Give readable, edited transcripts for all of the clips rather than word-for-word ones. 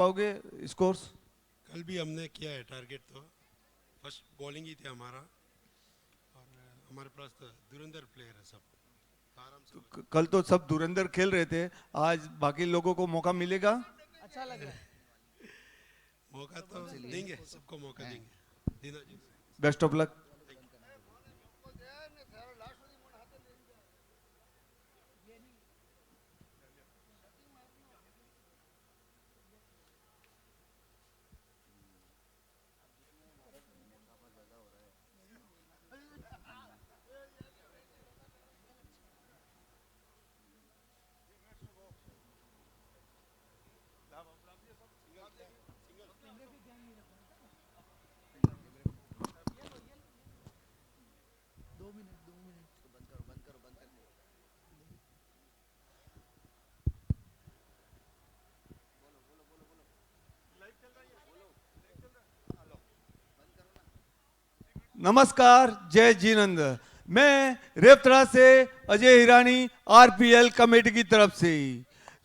पाओगे स्कोर्स? कल भी हमने किया है टारगेट, तो फर्स्ट बॉलिंग ही थे हमारा, और हमारे पास तो धुरंधर प्लेयर है सब, तो आराम से हो कल तो सब धुरंधर खेल रहे थे, आज बाकी लोगों को मौका मिलेगा। अच्छा लग रहा है। जाए। मौका तो देंगे, सबको मौका देंगे। दीना जी, बेस्ट ऑफ लक। नमस्कार, जय जिनेंद्र। मैं रेवतरा से अजय हिरानी, आरपीएल कमेटी की तरफ से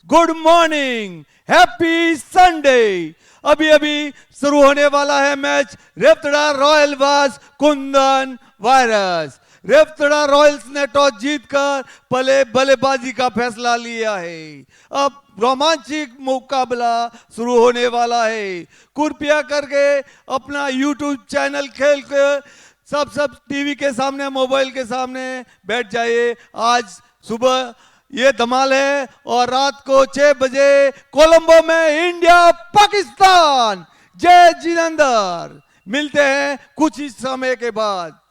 गुड मॉर्निंग, हैप्पी संडे। अभी अभी शुरू होने वाला है मैच रेवतरा रॉयल वास कुंदन वायरस। रेवतरा रॉयल्स ने टॉस जीतकर पहले बल्लेबाजी का फैसला लिया है। अब रोमांचक मुकाबला शुरू होने वाला है। कृपया करके अपना यूट्यूब चैनल खेल के सब टीवी के सामने, मोबाइल के सामने बैठ जाइए। आज सुबह ये धमाल है और रात को 6 बजे कोलंबो में इंडिया पाकिस्तान। जय जिनेंद्र। मिलते हैं कुछ ही समय के बाद।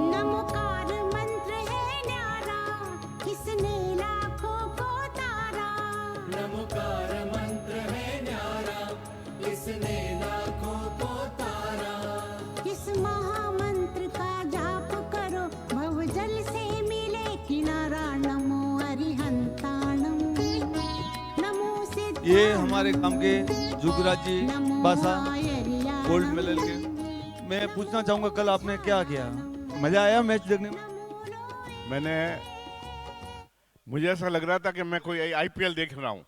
नमोकार मंत्र है न्यारा, किसने लाखों को तारा। नमोकार मंत्र है न्यारा, इसने लाखों को तारा। इस महामंत्र का जाप करो, भवजल से मिले किनारा। नमो अरिहंताणम, नमो सिद्धाणम, ये हमारे काम के जुगराज जी नमो बासा आयर्याणम, गोल्ड मेडल के। मैं पूछना चाहूंगा, कल आपने क्या किया? मजा आया मैच देखने में? मैंने मुझे ऐसा लग रहा था कि मैं कोई आईपीएल देख रहा हूँ,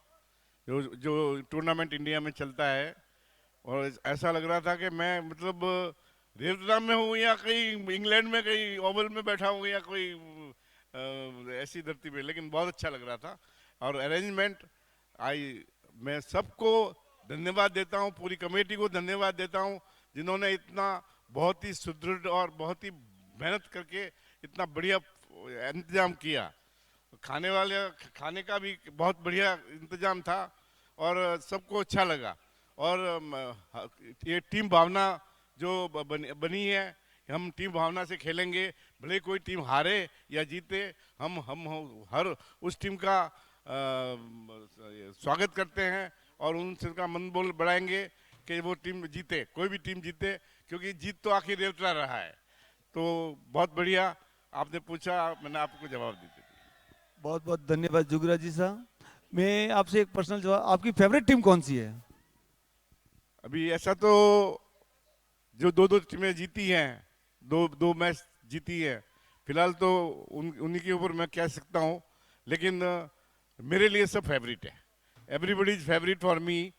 जो टूर्नामेंट इंडिया में चलता है। और ऐसा लग रहा था कि मैं मतलब रेवतरा में हूँ या कहीं इंग्लैंड में कहीं ओवल में बैठा हूँ या कोई ऐसी धरती पे, लेकिन बहुत अच्छा लग रहा था। और अरेंजमेंट मैं सबको धन्यवाद देता हूँ, पूरी कमेटी को धन्यवाद देता हूँ, जिन्होंने इतना बहुत ही सुदृढ़ और बहुत ही मेहनत करके इतना बढ़िया इंतजाम किया। खाने का भी बहुत बढ़िया इंतजाम था और सबको अच्छा लगा। और ये टीम भावना जो बनी है, हम टीम भावना से खेलेंगे, भले कोई टीम हारे या जीते, हम हर उस टीम का स्वागत करते हैं और उनका मनोबल बढ़ाएंगे कि वो टीम जीते, कोई भी टीम जीते, क्योंकि जीत तो आखिर रेवतरा रहा है। तो बहुत बढ़िया आपने पूछा, मैंने आपको जवाब दे दिया। बहुत बहुत धन्यवाद जुगराज जी साहब। मैं आपसे एक पर्सनल जवाब, आपकी फेवरेट टीम कौन सी है? अभी ऐसा तो जो दो टीमें जीती हैं, दो मैच जीती है, फिलहाल तो उन्हीं के ऊपर मैं कह सकता हूँ, लेकिन मेरे लिए सब फेवरेट है। Everybody is favourite for me.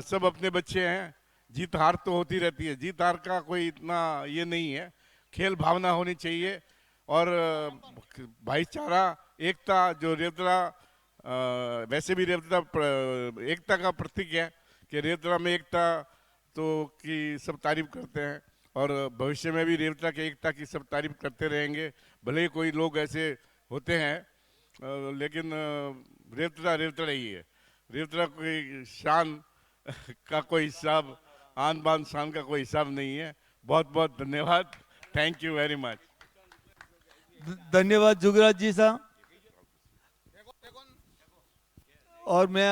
सब अपने बच्चे हैं। जीत हार तो होती रहती है, जीत हार का कोई इतना ये नहीं है, खेल भावना होनी चाहिए और भाईचारा, एकता। जो रेवतरा वैसे भी रेवतरा एकता का प्रतीक है कि रेवतरा में एकता तो की सब तारीफ करते हैं और भविष्य में भी रेवतरा की एकता की सब तारीफ करते रहेंगे। भले ही कोई लोग ऐसे होते हैं, लेकिन रेवतरा रेवतरा ही है। रेवतरा कोई शान का कोई हिसाब, आन बान शान का कोई हिसाब नहीं है। बहुत बहुत धन्यवाद, थैंक यू वेरी मच। धन्यवाद जुगराज जी साहब। और मैं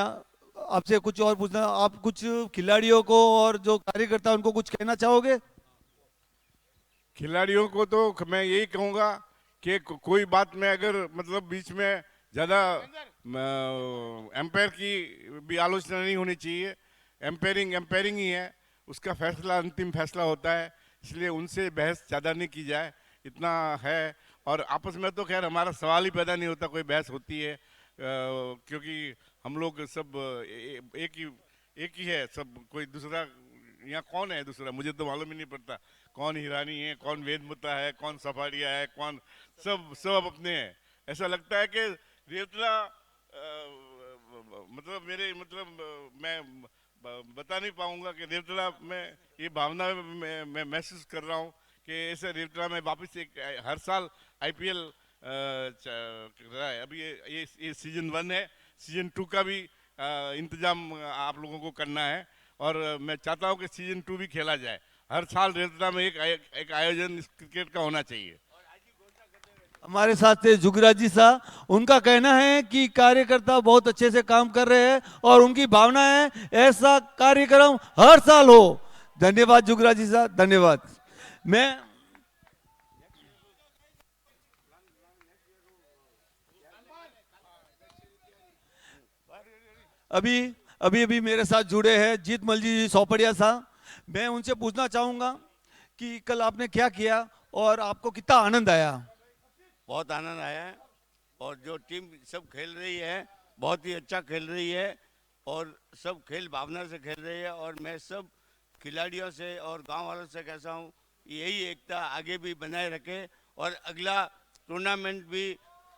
आपसे कुछ और पूछना, आप कुछ खिलाड़ियों को और जो कार्यकर्ता उनको कुछ कहना चाहोगे? खिलाड़ियों को तो मैं यही कहूँगा कि कोई बात में अगर मतलब बीच में ज़्यादा एम्पायर की भी आलोचना नहीं होनी चाहिए। एम्पायरिंग ही है, उसका फैसला अंतिम फैसला होता है, इसलिए उनसे बहस ज़्यादा नहीं की जाए, इतना है। और आपस में तो खैर हमारा सवाल ही पैदा नहीं होता, कोई बहस होती है, क्योंकि हम लोग सब एक ही है सब। कोई दूसरा यहाँ कौन है दूसरा, मुझे तो मालूम ही नहीं पड़ता कौन हिरानी है, कौन वेदमुता है, कौन सफाड़िया है, कौन सब अपने हैं। ऐसा लगता है कि रेवतरा मतलब मैं बता नहीं पाऊंगा कि रेवतरा में ये भावना मैं महसूस कर रहा हूँ कि ऐसे रेवतरा में वापस एक हर साल IPL रहा है। अभी ये सीजन 1 है, सीजन 2 का भी इंतजाम आप लोगों को करना है, और मैं चाहता हूँ कि सीजन 2 भी खेला जाए। हर साल रेवतरा में एक आयोजन इस क्रिकेट का होना चाहिए। हमारे साथ थे जुगराज जी साहब, उनका कहना है कि कार्यकर्ता बहुत अच्छे से काम कर रहे हैं और उनकी भावना है ऐसा कार्यक्रम हर साल हो। धन्यवाद जुगराज जी साहब, धन्यवाद। मैं अभी मेरे साथ जुड़े हैं जीतमल जी सोपड़िया साहब। मैं उनसे पूछना चाहूंगा कि कल आपने क्या किया और आपको कितना आनंद आया? बहुत आनंद आया है, और जो टीम सब खेल रही है बहुत ही अच्छा खेल रही है, और सब खेल भावना से खेल रही है। और मैं सब खिलाड़ियों से और गांव वालों से कहता हूँ यही एकता आगे भी बनाए रखे, और अगला टूर्नामेंट भी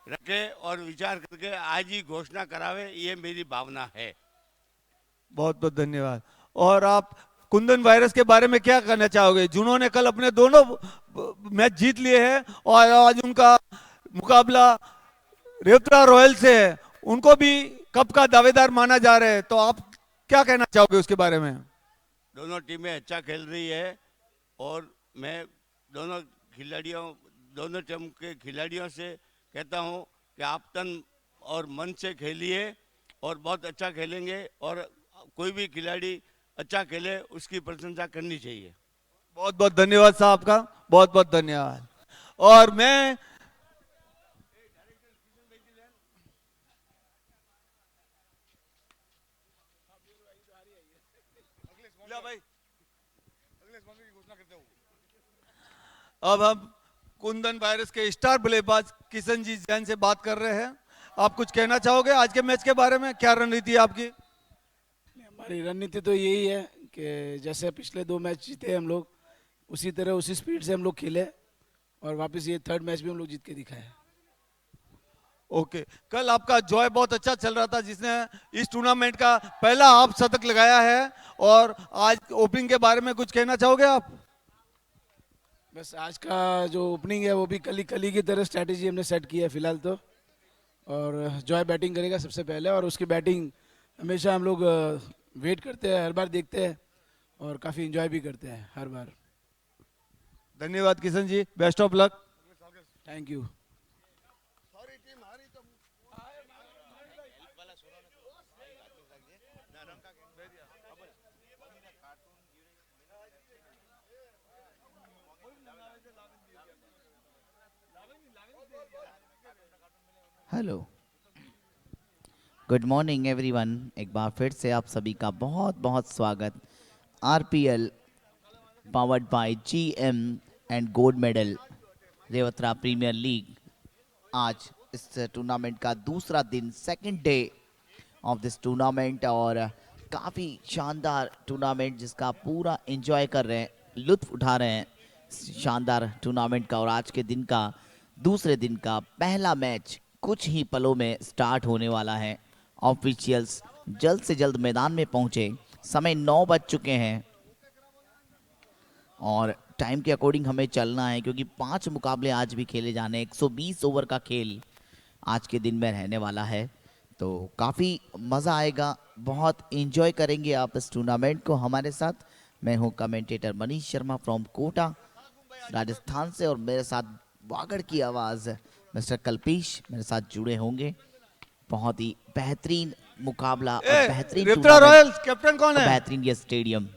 रखे और विचार करके आज ही घोषणा करावे, ये मेरी भावना है। बहुत बहुत धन्यवाद। और आप कुंदन वायरस के बारे में क्या कहना चाहोगे, जिन्होंने कल अपने दोनों मैच जीत लिए हैं और आज उनका मुकाबला रेवतरा रॉयल से है, उनको भी कप का दावेदार माना जा रहा है, तो आप क्या कहना चाहोगे उसके बारे में? दोनों टीमें अच्छा खेल रही है, और मैं दोनों टीम के खिलाड़ियों से कहता हूं कि आप तन और मन से खेलिए और बहुत अच्छा खेलेंगे, और कोई भी खिलाड़ी अच्छा खेले उसकी प्रशंसा करनी चाहिए। बहुत बहुत धन्यवाद साहब का, बहुत बहुत धन्यवाद। और मैं अब हम कुंदन वायरस के स्टार बल्लेबाज किशन जी जैन से बात कर रहे हैं। आप कुछ कहना चाहोगे आज के मैच के बारे में? क्या रणनीति है आपकी? हमारी रणनीति तो यही है कि जैसे पिछले 2 मैच जीते हम लोग, उसी तरह उसी स्पीड से हम लोग खेले, और वापस ये 3rd मैच भी हम लोग जीत के दिखाए। ओके, कल आपका जॉय बहुत अच्छा चल रहा था, जिसने इस टूर्नामेंट का पहला हाफ शतक लगाया है, और आज ओपनिंग के बारे में कुछ कहना चाहोगे आप? बस आज का जो ओपनिंग है वो भी कली की तरह स्ट्रैटेजी हमने सेट की है फिलहाल तो, और जॉय बैटिंग करेगा सबसे पहले, और उसकी बैटिंग हमेशा हम लोग वेट करते हैं, हर बार देखते हैं और काफ़ी इंजॉय भी करते हैं हर बार। धन्यवाद Kishan ji, best of luck. Thank you. Hello, good morning everyone. एक बार फिर से आप सभी का बहुत बहुत स्वागत RPL powered by GM and gold medal Revtara premier league. आज इस टूर्नामेंट का दूसरा दिन, second day of this tournament, और काफ़ी शानदार टूर्नामेंट जिसका पूरा एंजॉय कर रहे हैं, लुत्फ उठा रहे हैं शानदार टूर्नामेंट का। और आज के दिन का दूसरे दिन का पहला मैच कुछ ही पलों में स्टार्ट होने वाला है। ऑफिशियल्स जल्द से जल्द मैदान में पहुंचे, समय 9 बज चुके हैं और टाइम के अकॉर्डिंग हमें चलना है, क्योंकि 5 मुकाबले आज भी खेले जाने, 120 ओवर का खेल आज के दिन में रहने वाला है, तो काफ़ी मज़ा आएगा। बहुत एंजॉय करेंगे आप इस टूर्नामेंट को हमारे साथ। मैं हूं कमेंटेटर मनीष शर्मा फ्रॉम कोटा राजस्थान से, और मेरे साथ वागड़ की आवाज़ मिस्टर कल्पेश मेरे साथ जुड़े होंगे। बहुत ही बेहतरीन मुकाबला और बेहतरीन रेवता टूर्नामेंट रॉयल्स कैप्टन कौन और है? बेहतरीन ये स्टेडियम,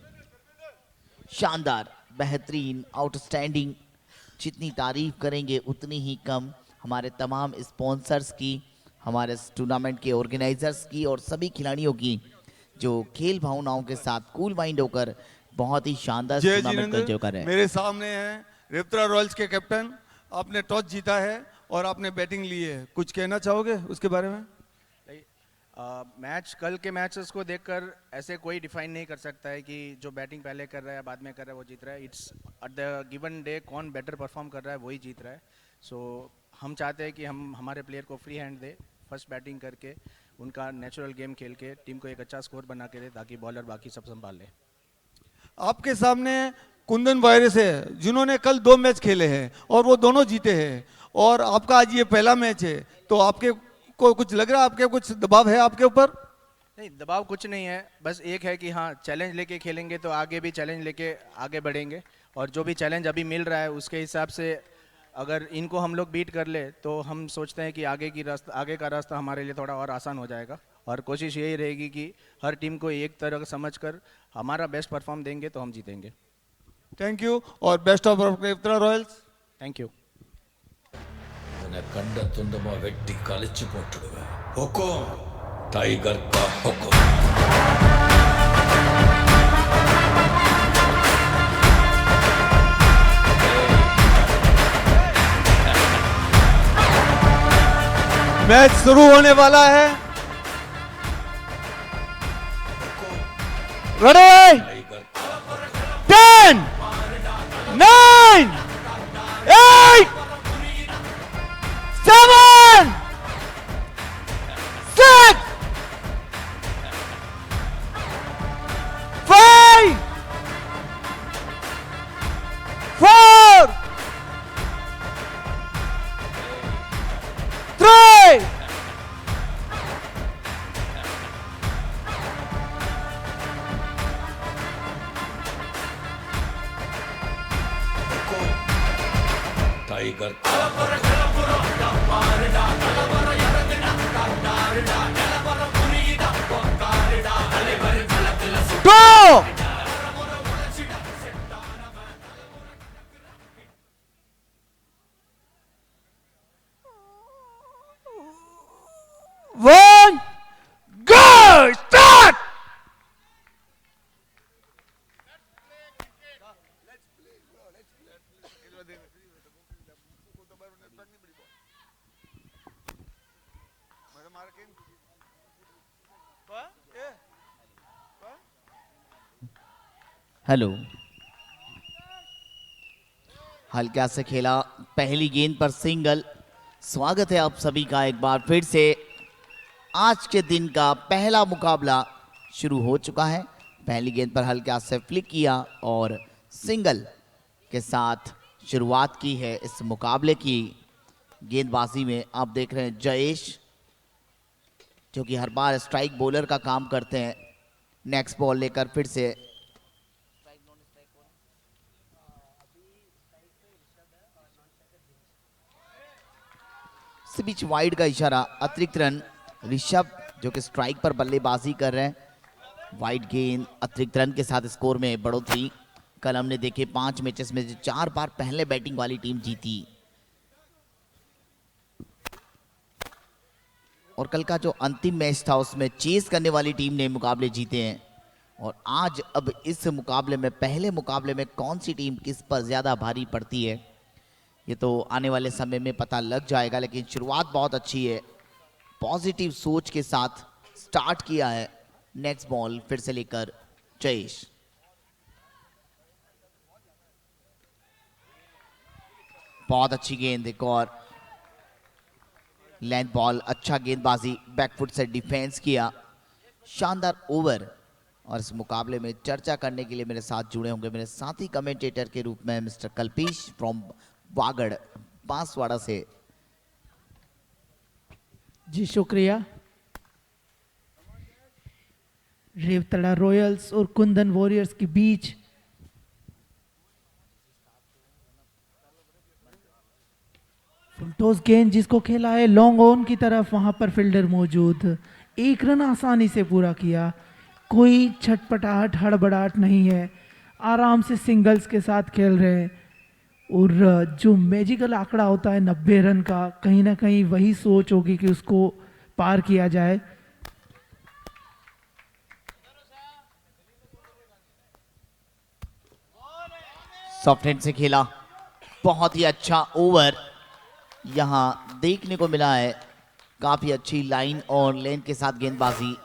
शानदार, बेहतरीन, आउटस्टैंडिंग। जितनी तारीफ करेंगे उतनी ही कम। हमारे तमाम स्पॉन्सर्स की, हमारे इस टूर्नामेंट के ऑर्गेनाइजर्स की और सभी खिलाड़ियों की जो खेल भावनाओं के साथ कूल माइंड होकर बहुत ही शानदार जय टूर्नामेंट को एंजॉय कर रहे जिनेंद्र, हैं। मेरे सामने है रेवता रॉयल्स के कैप्टन। आपने टॉस जीता है और आपने बैटिंग ली है, कुछ कहना चाहोगे उसके बारे में? मैच, कल के मैचेस को देखकर ऐसे कोई डिफाइन नहीं कर सकता है कि जो बैटिंग पहले कर रहा है बाद में कर रहा है वो जीत रहा है। It's at the given day कौन बेटर परफॉर्म कर रहा है वही जीत रहा है। सो हम चाहते हैं कि हम हमारे प्लेयर को फ्री हैंड दे, फर्स्ट बैटिंग करके उनका नेचुरल गेम खेल के टीम को एक अच्छा स्कोर बना के दे ताकि बॉलर बाकी सब संभाल ले। आपके सामने कुंदन वायरस है जिन्होंने कल 2 मैच खेले हैं और वो दोनों जीते हैं, और आपका आज ये पहला मैच है, तो आपके को कुछ लग रहा है, आपके कुछ दबाव है आपके ऊपर? नहीं, दबाव कुछ नहीं है, बस एक है कि हाँ चैलेंज लेके खेलेंगे तो आगे भी चैलेंज लेके आगे बढ़ेंगे, और जो भी चैलेंज अभी मिल रहा है उसके हिसाब से अगर इनको हम लोग बीट कर ले तो हम सोचते हैं कि आगे का रास्ता हमारे लिए थोड़ा और आसान हो जाएगा। और कोशिश यही रहेगी कि हर टीम को एक तरह समझकर हमारा बेस्ट परफॉर्म देंगे तो हम जीतेंगे। थैंक यू और best of Revta Royals. Thank you. इतने कंड तुंदमा वेट्टी कलिच पोट्टुडुवे हुकुम टाइगर का हुकुम। मैच शुरू होने वाला है। Ready, 10 9 8 7 6 5 4 3 tiger Go! One, go! Start! Hello, हल्का से खेला पहली गेंद पर सिंगल। स्वागत है आप सभी का एक बार फिर से। आज के दिन का पहला मुकाबला शुरू हो चुका है। पहली गेंद पर हल्का से फ्लिक किया और सिंगल के साथ शुरुआत की है इस मुकाबले की। गेंदबाजी में आप देख रहे हैं जयेश, जो कि हर बार स्ट्राइक बॉलर का काम करते हैं। नेक्स्ट बॉल लेकर फिर से इस बीच वाइड का इशारा, अतिरिक्त रन। ऋषभ जो कि स्ट्राइक पर बल्लेबाजी कर रहे हैं। वाइड गेंद, अतिरिक्त रन के साथ स्कोर में बढ़ोतरी। कल हमने देखे 5 मैचेस में 4 बार पहले बैटिंग वाली टीम जीती, और कल का जो अंतिम मैच था उसमें चेस करने वाली टीम ने मुकाबले जीते हैं। और आज अब इस मुकाबले में, पहले मुकाबले में कौन सी टीम किस पर ज्यादा भारी पड़ती है ये तो आने वाले समय में पता लग जाएगा। लेकिन शुरुआत बहुत अच्छी है, पॉजिटिव सोच के साथ स्टार्ट किया है। नेक्स्ट बॉल फिर से लेकर जयेश। बहुत अच्छी गेंद, एक और लेंथ बॉल, अच्छा गेंदबाजी, बैकफुट से डिफेंस किया। शानदार ओवर। और इस मुकाबले में चर्चा करने के लिए मेरे साथ जुड़े होंगे मेरे साथी कमेंटेटर के रूप में मिस्टर कल्पेश फ्रॉम वागड़ बांसवाड़ा से। जी शुक्रिया। रेवतड़ा रॉयल्स और कुंदन वॉरियर्स के बीच। फुलटॉस गेंद जिसको खेला है लॉन्ग ऑन की तरफ, वहां पर फील्डर मौजूद, एक रन आसानी से पूरा किया, कोई छटपटाहट हड़बड़ाहट नहीं है, आराम से सिंगल्स के साथ खेल रहे हैं। और जो मैजिकल आंकड़ा होता है 90 रन का, कहीं ना कहीं वही सोच होगी कि उसको पार किया जाए। सॉफ्ट हैंड से खेला, बहुत ही अच्छा ओवर यहां देखने को मिला है। काफी अच्छी लाइन और लेंथ के साथ गेंदबाजी।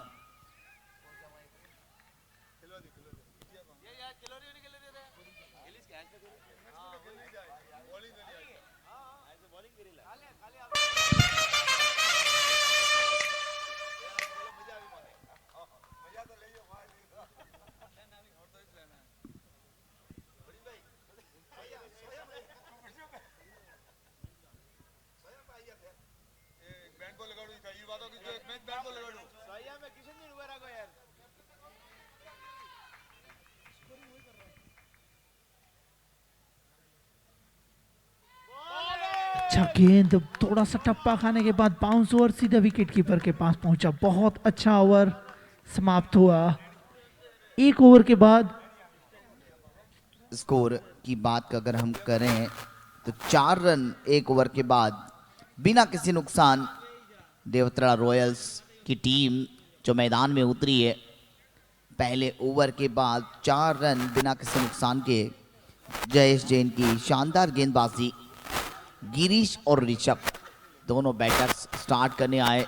अच्छा गेंद थोड़ा सा टप्पा खाने के बाद बाउंस ओवर सीधा विकेट कीपर के पास पहुंचा। बहुत अच्छा ओवर समाप्त हुआ। एक ओवर के बाद स्कोर की बात अगर हम करें तो 4 रन एक ओवर के बाद बिना किसी नुकसान रेवतड़ा रॉयल्स की टीम जो मैदान में उतरी है। पहले ओवर के बाद 4 रन बिना किसी नुकसान के। जयेश जैन की शानदार गेंदबाजी। गिरीश और ऋषभ दोनों बैटर्स स्टार्ट करने आए।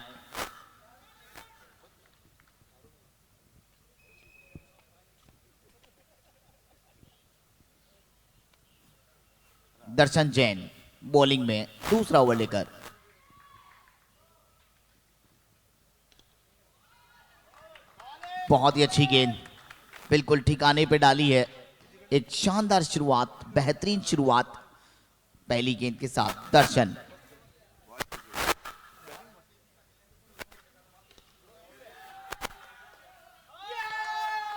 दर्शन जैन बॉलिंग में दूसरा ओवर लेकर। बहुत ही अच्छी गेंद बिल्कुल ठिकाने पे डाली है। एक शानदार शुरुआत, बेहतरीन शुरुआत पहली गेंद के साथ। दर्शन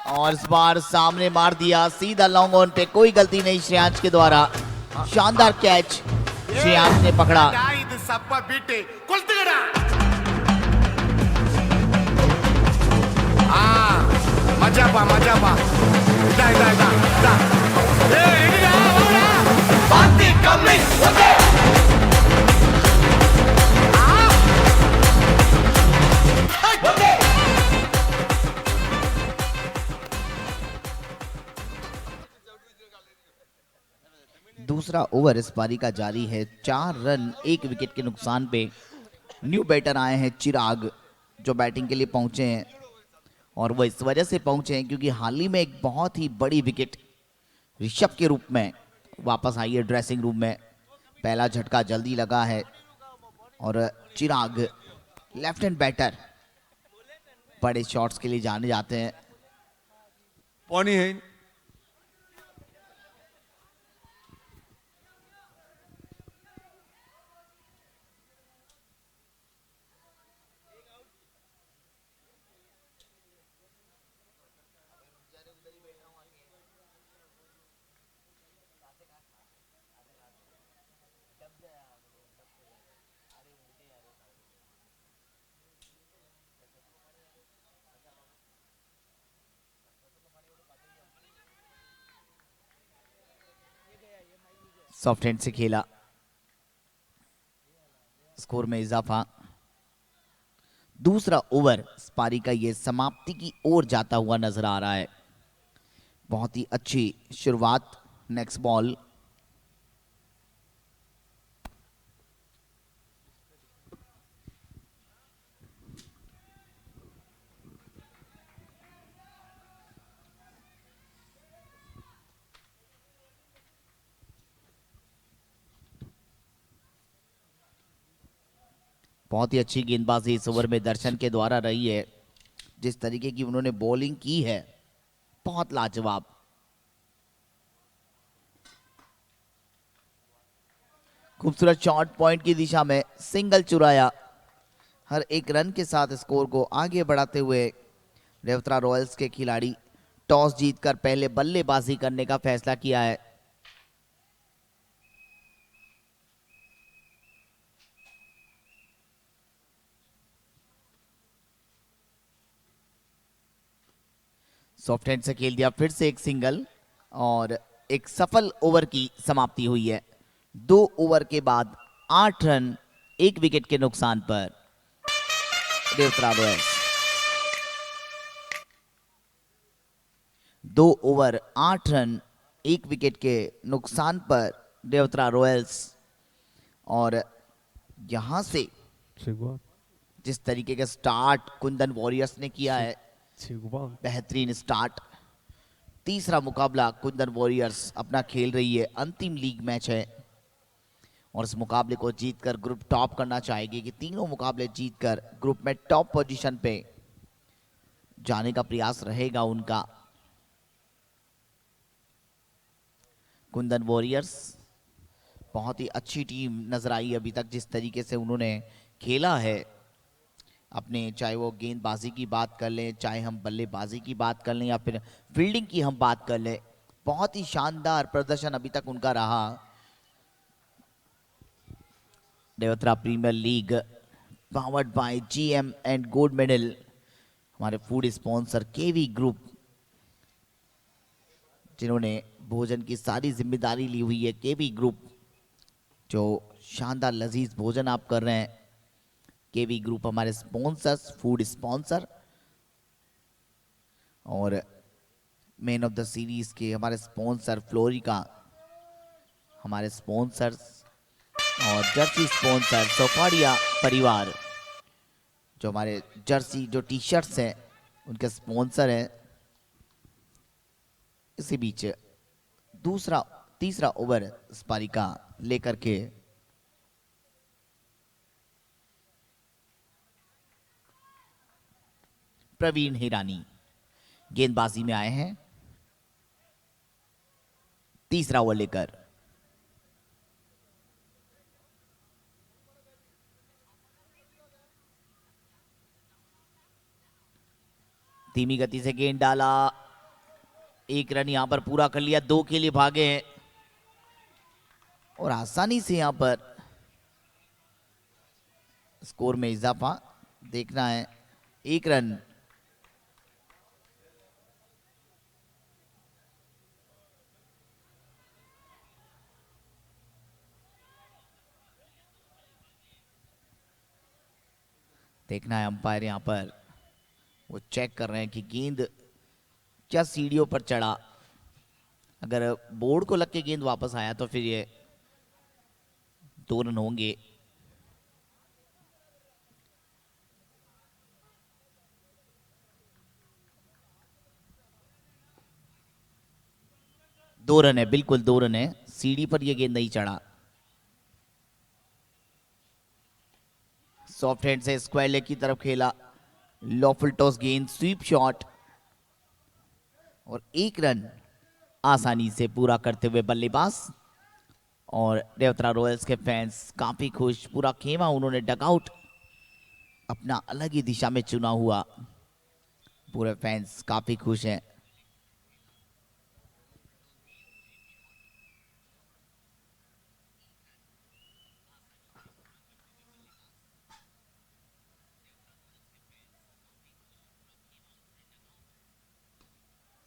और इस बार सामने मार दिया सीधा लॉन्ग ऑन पे। कोई गलती नहीं श्रेयांश के द्वारा। शानदार कैच श्रेयांश ने पकड़ा। मजा पा इदा इदा इदा इदा बाती कमिंग ओके दूसरा ओवर इस पारी का जारी है। 4 रन 1 विकेट के नुकसान पे। न्यू बैटर आए हैं चिराग जो बैटिंग के लिए पहुंचे हैं और वो इस वजह से पहुंचे हैं क्योंकि हाल ही में एक बहुत ही बड़ी विकेट ऋषभ के रूप में वापस आई है ड्रेसिंग रूम में। पहला झटका जल्दी लगा है और चिराग लेफ्ट हैंड बैटर बड़े शॉट्स के लिए जाने जाते हैं। पौनी है सॉफ्ट हैंड से खेला। स्कोर में इजाफा। दूसरा ओवर इस पारी का ये समाप्ति की ओर जाता हुआ नजर आ रहा है। बहुत ही अच्छी शुरुआत। नेक्स्ट बॉल बहुत ही अच्छी गेंदबाजी इस ओवर में दर्शन के द्वारा रही है। जिस तरीके की उन्होंने बॉलिंग की है बहुत लाजवाब। खूबसूरत शॉट पॉइंट की दिशा में सिंगल चुराया। हर एक रन के साथ स्कोर को आगे बढ़ाते हुए रेवत्रा रॉयल्स के खिलाड़ी टॉस जीतकर पहले बल्लेबाजी करने का फैसला किया है। सॉफ्ट हैंड से खेल दिया, फिर से एक सिंगल और एक सफल ओवर की समाप्ति हुई है। 2 ओवर के बाद 8 रन 1 विकेट के नुकसान पर रेवत्रा रॉयल्स। 2 ओवर 8 रन 1 विकेट के नुकसान पर रेवत्रा रॉयल्स। और यहां से जिस तरीके का स्टार्ट कुंदन वॉरियर्स ने किया है, बेहतरीन स्टार्ट। तीसरा मुकाबला कुंदन वॉरियर्स अपना खेल रही है, अंतिम लीग मैच है और इस मुकाबले को जीतकर ग्रुप टॉप करना चाहेगी कि तीनों मुकाबले जीतकर ग्रुप में टॉप पोजीशन पे जाने का प्रयास रहेगा उनका। कुंदन वॉरियर्स बहुत ही अच्छी टीम नजर आई अभी तक, जिस तरीके से उन्होंने खेला है अपने, चाहे वो गेंदबाजी की बात कर लें, चाहे हम बल्लेबाजी की बात कर लें या फिर फील्डिंग की हम बात कर लें, बहुत ही शानदार प्रदर्शन अभी तक उनका रहा। Revtra premier league powered by GM and gold medal, हमारे फूड स्पॉन्सर केवी ग्रुप, जिन्होंने भोजन की सारी जिम्मेदारी ली हुई है। केवी ग्रुप, जो शानदार लजीज भोजन आप कर रहे हैं, केवी ग्रुप हमारे स्पॉन्सर्स, फूड स्पॉन्सर। और मैन ऑफ द सीरीज के हमारे स्पॉन्सर फ्लोरिका, हमारे स्पॉन्सर्स, और जर्सी स्पॉन्सर सोफाडिया परिवार, जो हमारे जर्सी जो टी शर्ट्स हैं उनके स्पॉन्सर हैं। इसी बीच तीसरा ओवर इस पारी का लेकर के प्रवीण हिरानी गेंदबाजी में आए हैं, तीसरा ओवर लेकर। धीमी गति से गेंद डाला, 1 रन यहां पर पूरा कर लिया, 2 के लिए भागे हैं और आसानी से यहां पर स्कोर में इजाफा देखना है। 1 रन देखना है, अंपायर यहां पर वो चेक कर रहे हैं कि गेंद क्या सीढ़ियों पर चढ़ा। अगर बोर्ड को लग के गेंद वापस आया तो फिर ये 2 रन होंगे। दो रन है, बिल्कुल 2 रन है, सीढ़ी पर ये गेंद नहीं चढ़ा। सॉफ्ट हैंड से स्क्वायर लेग की तरफ खेला, लॉफुल टॉस गेंद, स्वीप शॉट और 1 रन आसानी से पूरा करते हुए बल्लेबाज। और रेवत्रा रॉयल्स के फैंस काफी खुश, पूरा खेमा उन्होंने डगआउट अपना अलग ही दिशा में चुना हुआ, पूरे फैंस काफी खुश हैं।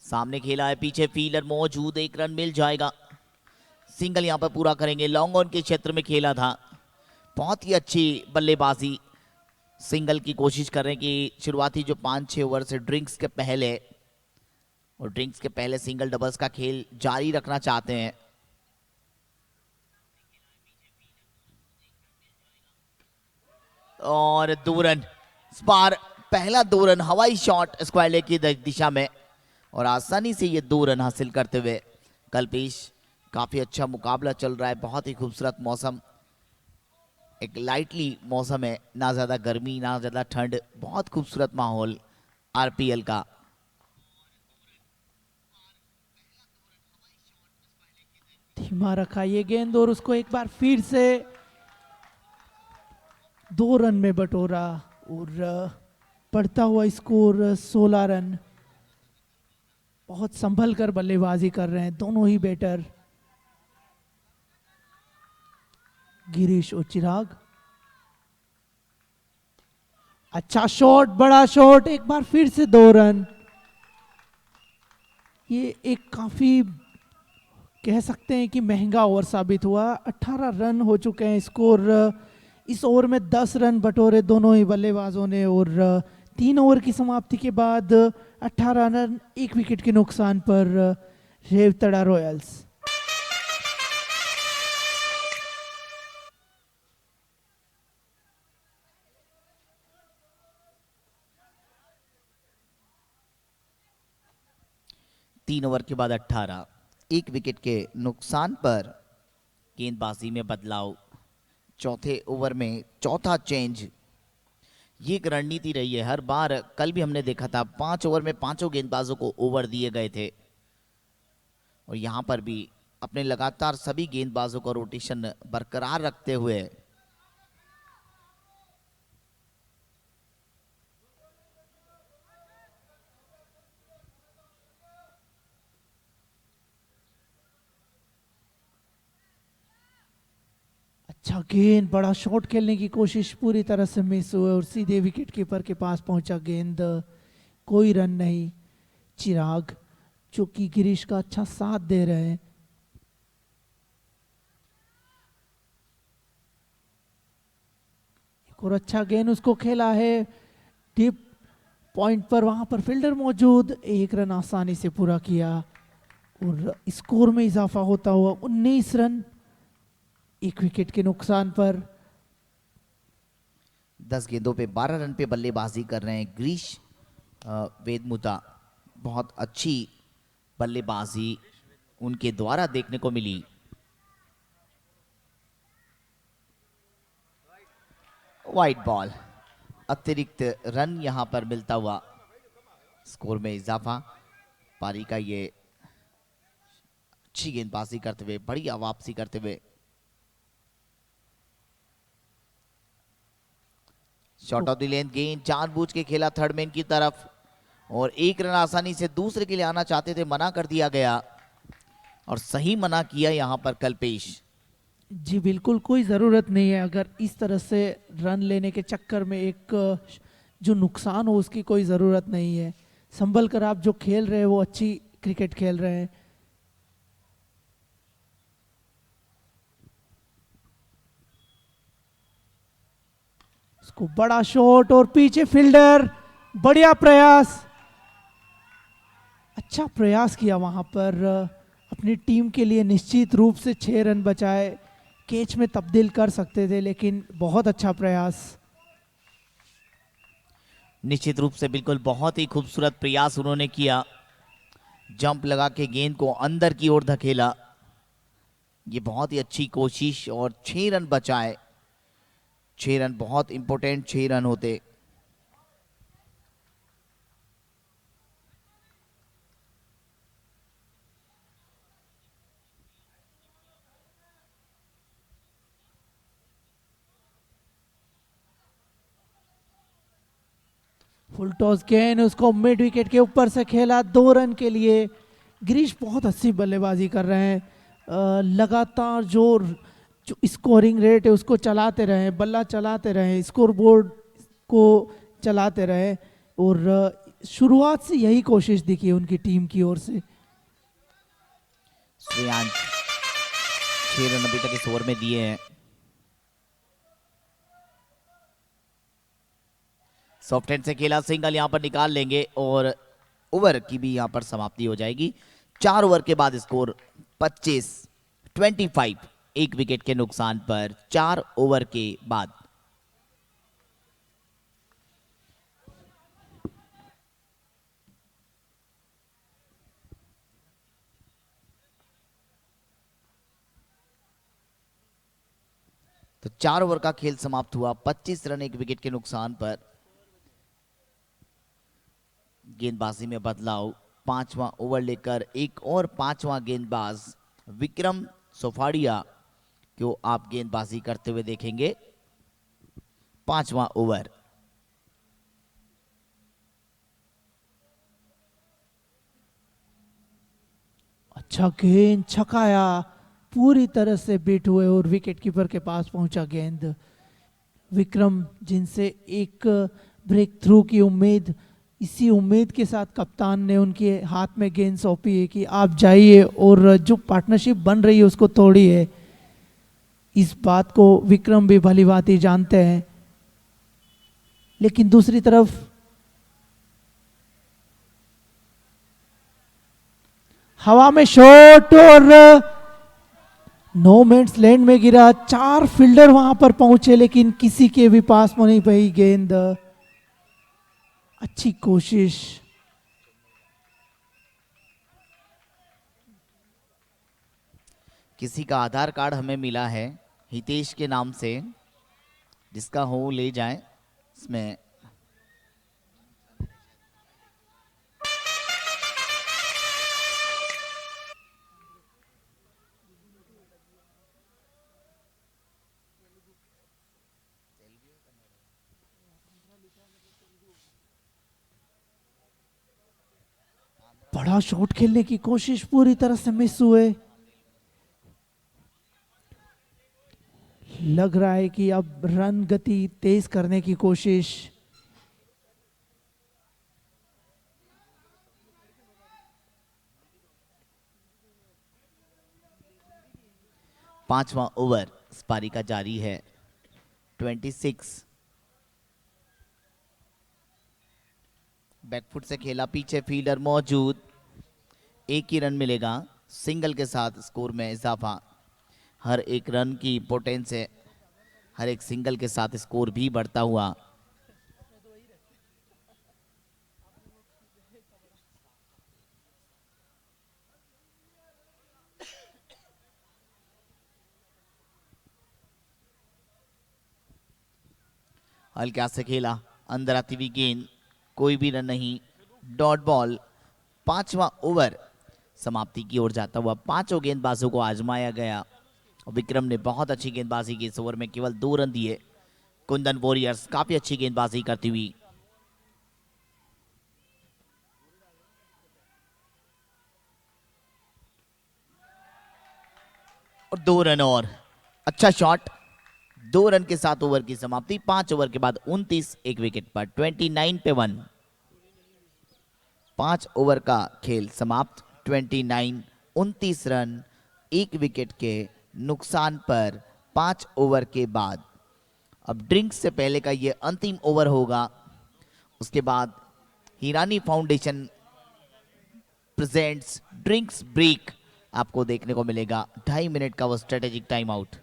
सामने खेला है, पीछे फील्डर मौजूद, 1 रन मिल जाएगा। सिंगल यहां पर पूरा करेंगे, लॉन्ग ऑन के क्षेत्र में खेला था, बहुत ही अच्छी बल्लेबाजी। सिंगल की कोशिश कर रहे हैं कि शुरुआती जो 5-6 ओवर से ड्रिंक्स के पहले सिंगल डबल्स का खेल जारी रखना चाहते हैं। और 2 रन इस बार, पहला 2 रन हवाई शॉट स्क्वायर लेग की दिशा में और आसानी से ये 2 रन हासिल करते हुए कल्पेश, काफी अच्छा मुकाबला चल रहा है, बहुत ही खूबसूरत मौसम, एक लाइटली मौसम है, ना ज्यादा गर्मी ना ज्यादा ठंड, बहुत खूबसूरत माहौल आरपीएल का। धीमा रखा ये गेंद और उसको एक बार फिर से 2 रन में बटोरा और बढ़ता हुआ स्कोर 16 रन। बहुत संभल कर बल्लेबाजी कर रहे हैं दोनों ही बैटर, गिरीश और चिराग। अच्छा शॉट, बड़ा शॉट, एक बार फिर से 2 रन। ये एक काफी कह सकते हैं कि महंगा ओवर साबित हुआ। 18 रन हो चुके हैं स्कोर। इस ओवर में 10 रन बटोरे दोनों ही बल्लेबाजों ने और 3 ओवर की समाप्ति के बाद 18 रन 1 विकेट के नुकसान पर रेवतड़ा रॉयल्स। तीन ओवर के बाद 18, 1 विकेट के नुकसान पर गेंदबाजी में बदलाव। चौथे ओवर में चौथा चेंज। ये एक रणनीति रही है हर बार। कल भी हमने देखा था 5 ओवर में 5 गेंदबाजों को ओवर दिए गए थे और यहां पर भी अपने लगातार सभी गेंदबाजों का रोटेशन बरकरार रखते हुए अच्छा गेंद, बड़ा शॉट खेलने की कोशिश पूरी तरह से मिस हुए और सीधे विकेट कीपर के पास पहुंचा गेंद। कोई रन नहीं। चिराग जो कि गिरीश का अच्छा साथ दे रहे हैं। एक और अच्छा गेंद उसको खेला है डीप पॉइंट पर, वहां पर फील्डर मौजूद। 1 रन आसानी से पूरा किया और स्कोर में इजाफा होता हुआ 19 रन 1 विकेट के नुकसान पर। 10 गेंदों पे 12 रन पे बल्लेबाजी कर रहे हैं गिरीश वेदमुता। बहुत अच्छी बल्लेबाजी उनके द्वारा देखने को मिली। वाइड बॉल, अतिरिक्त रन यहां पर मिलता हुआ स्कोर में इजाफा। पारी का ये अच्छी गेंदबाजी करते हुए, बढ़िया वापसी करते हुए। शॉट ऑफ द लेंथ गेंद जानबूझ के खेला थर्ड मैन की तरफ और 1 रन आसानी से दूसरे के लिए आना चाहते थे, मना कर दिया गया और सही मना किया यहां पर कल्पेश। जी बिल्कुल, कोई ज़रूरत नहीं है। अगर इस तरह से रन लेने के चक्कर में एक जो नुकसान हो उसकी कोई ज़रूरत नहीं है। संभल कर आप जो खेल रहे हैं वो अच्छी क्रिकेट खेल रहे हैं। उसको बड़ा शॉट और पीछे फील्डर, बढ़िया प्रयास, अच्छा प्रयास किया वहां पर। अपनी टीम के लिए निश्चित रूप से 6 रन बचाए, कैच में तब्दील कर सकते थे लेकिन बहुत अच्छा प्रयास। निश्चित रूप से बिल्कुल बहुत ही खूबसूरत प्रयास उन्होंने किया। जंप लगा के गेंद को अंदर की ओर धकेला, ये बहुत ही अच्छी कोशिश और 6 रन बचाए। 6 रन बहुत इंपॉर्टेंट 6 रन होते। फुल टॉस गेंद, उसको मिड विकेट के ऊपर से खेला 2 रन के लिए। गिरीश बहुत अच्छी बल्लेबाजी कर रहे हैं। लगातार जो स्कोरिंग रेट है उसको चलाते रहे, बल्ला चलाते रहे, स्कोर बोर्ड को चलाते रहे और शुरुआत से यही कोशिश दिखी उनकी टीम की ओर से। श्रेयांश 6 रन अभी तक इस ओवर में दिए हैं। सॉफ्ट हैंड से खेला, सिंगल यहां पर निकाल लेंगे और ओवर की भी यहां पर समाप्ति हो जाएगी। 4 ओवर के बाद स्कोर 25 1 विकेट के नुकसान पर 4 ओवर के बाद। तो 4 ओवर का खेल समाप्त हुआ 25 रन 1 विकेट के नुकसान पर। गेंदबाजी में बदलाव, 5वां ओवर लेकर एक और 5वां गेंदबाज विक्रम सोफाड़िया को आप गेंदबाजी करते हुए देखेंगे। 5वां ओवर। अच्छा गेंद छकाया, पूरी तरह से बीट हुए और विकेट कीपर के पास पहुंचा गेंद। विक्रम जिनसे एक ब्रेक थ्रू की उम्मीद, इसी उम्मीद के साथ कप्तान ने उनके हाथ में गेंद सौंपी है कि आप जाइए और जो पार्टनरशिप बन रही है उसको तोड़िए। इस बात को विक्रम भी भली भांति जानते हैं। लेकिन दूसरी तरफ हवा में शॉट और नो मैन्स लैंड में गिरा। 4 फील्डर वहां पर पहुंचे लेकिन किसी के भी पास में नहीं पाई गेंद। अच्छी कोशिश। किसी का आधार कार्ड हमें मिला है हितेश के नाम से, जिसका हो ले जाए। इसमें बड़ा शॉट खेलने की कोशिश पूरी तरह से मिस हुए। लग रहा है कि अब रन गति तेज करने की कोशिश। पांचवा ओवर इस पारी का जारी है। 26 बैकफुट से खेला, पीछे फील्डर मौजूद, एक ही रन मिलेगा। सिंगल के साथ स्कोर में इजाफा। हर एक रन की इंपॉर्टेंस है, हर एक सिंगल के साथ स्कोर भी बढ़ता हुआ। हल्का से खेला, अंदर आती हुई गेंद, कोई भी रन नहीं, डॉट बॉल। पांचवा ओवर समाप्ति की ओर जाता हुआ। पांचों गेंदबाजों को आजमाया गया। विक्रम ने बहुत अच्छी गेंदबाजी की। इस ओवर में केवल 2 रन दिए। कुंदन वॉरियर्स काफी अच्छी गेंदबाजी करती हुई। और 2 रन और अच्छा शॉट। 2 रन के साथ ओवर की समाप्ति। 5 ओवर के बाद 29 एक विकेट पर 29 पे 1। 5 ओवर का खेल समाप्त। 29 रन, 1 विकेट के नुकसान पर 5 ओवर के बाद। अब ड्रिंक्स से पहले का ये अंतिम ओवर होगा। उसके बाद Hirani foundation presents drinks break आपको देखने को मिलेगा। 2.5 मिनट का वो strategic time out.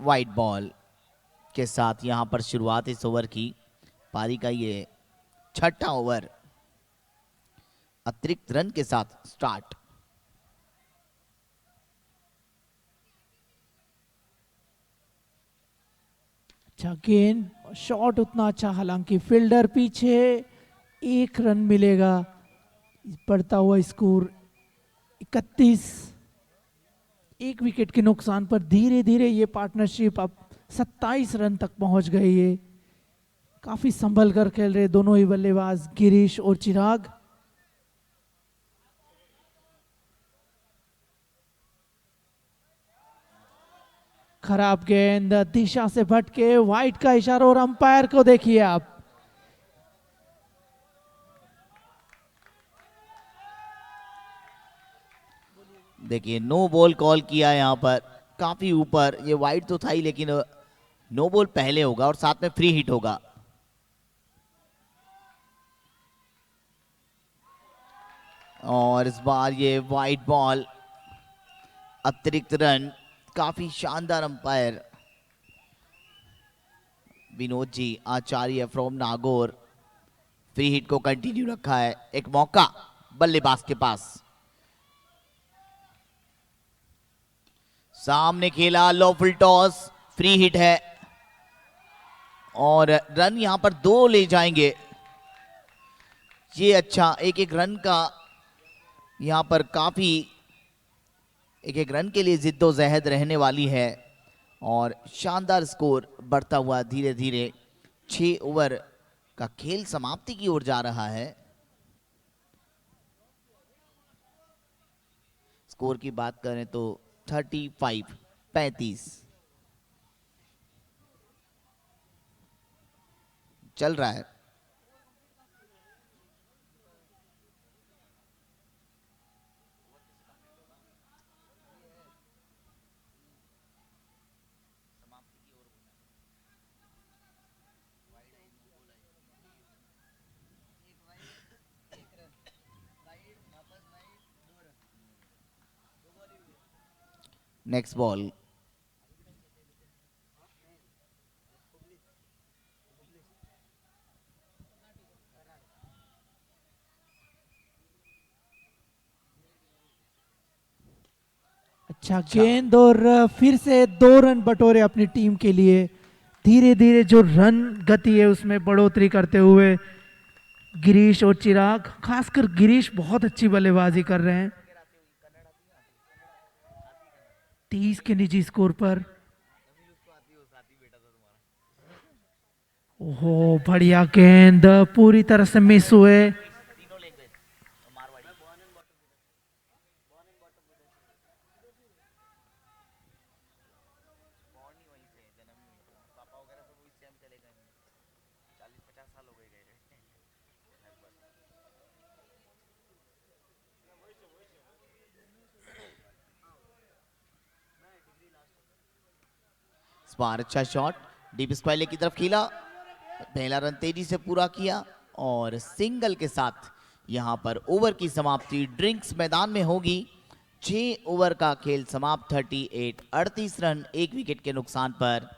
White ball के साथ यहां पर शुरुआत इस ओवर की। पारी का ये 6ठा ओवर अतिरिक्त रन के साथ स्टार्ट। अच्छा गेंद, शॉट उतना अच्छा, हालांकि फील्डर पीछे। 1 रन मिलेगा। बढ़ता हुआ स्कोर 31। 1 विकेट के नुकसान पर धीरे धीरे ये पार्टनरशिप अब 27 रन तक पहुंच गई है। काफी संभल कर खेल रहे दोनों ही बल्लेबाज, गिरीश और चिराग। खराब गेंद, दिशा से भटके, वाइट का इशारा और अंपायर को देखिए आप। देखिए नो बॉल कॉल किया यहां पर, काफी ऊपर। ये वाइड तो था ही, लेकिन नो बॉल पहले होगा और साथ में फ्री हिट होगा। और इस बार ये वाइड बॉल, अतिरिक्त रन। काफी शानदार umpire Vinod ji Acharya from Nagaur. Free hit को कंटिन्यू रखा है। एक मौका बल्लेबाज के पास। सामने खेला, लॉफुल टॉस, फ्री हिट है और रन यहां पर 2 ले जाएंगे। ये अच्छा, एक रन का यहां पर काफी एक एक रन के लिए जिद्दोजहद रहने वाली है और शानदार स्कोर बढ़ता हुआ धीरे धीरे 6 ओवर का खेल समाप्ति की ओर जा रहा है। स्कोर की बात करें तो 35 चल रहा है। नेक्स्ट बॉल अच्छा गेंद और फिर से 2 रन बटोरे अपनी टीम के लिए। धीरे धीरे जो रन गति है उसमें बढ़ोतरी करते हुए गिरीश और चिराग, खासकर गिरीश बहुत अच्छी बल्लेबाजी कर रहे हैं। 30 के निजी स्कोर पर। ओहो बढ़िया गेंद, पूरी तरह से मिस हुए। बार अच्छा शॉट डीप स्क्वायर की तरफ खेला, पहला रन तेजी से पूरा किया और सिंगल के साथ यहां पर ओवर की समाप्ति ड्रिंक्स मैदान में होगी। 6 ओवर का खेल समाप्त 38 रन 1 विकेट के नुकसान पर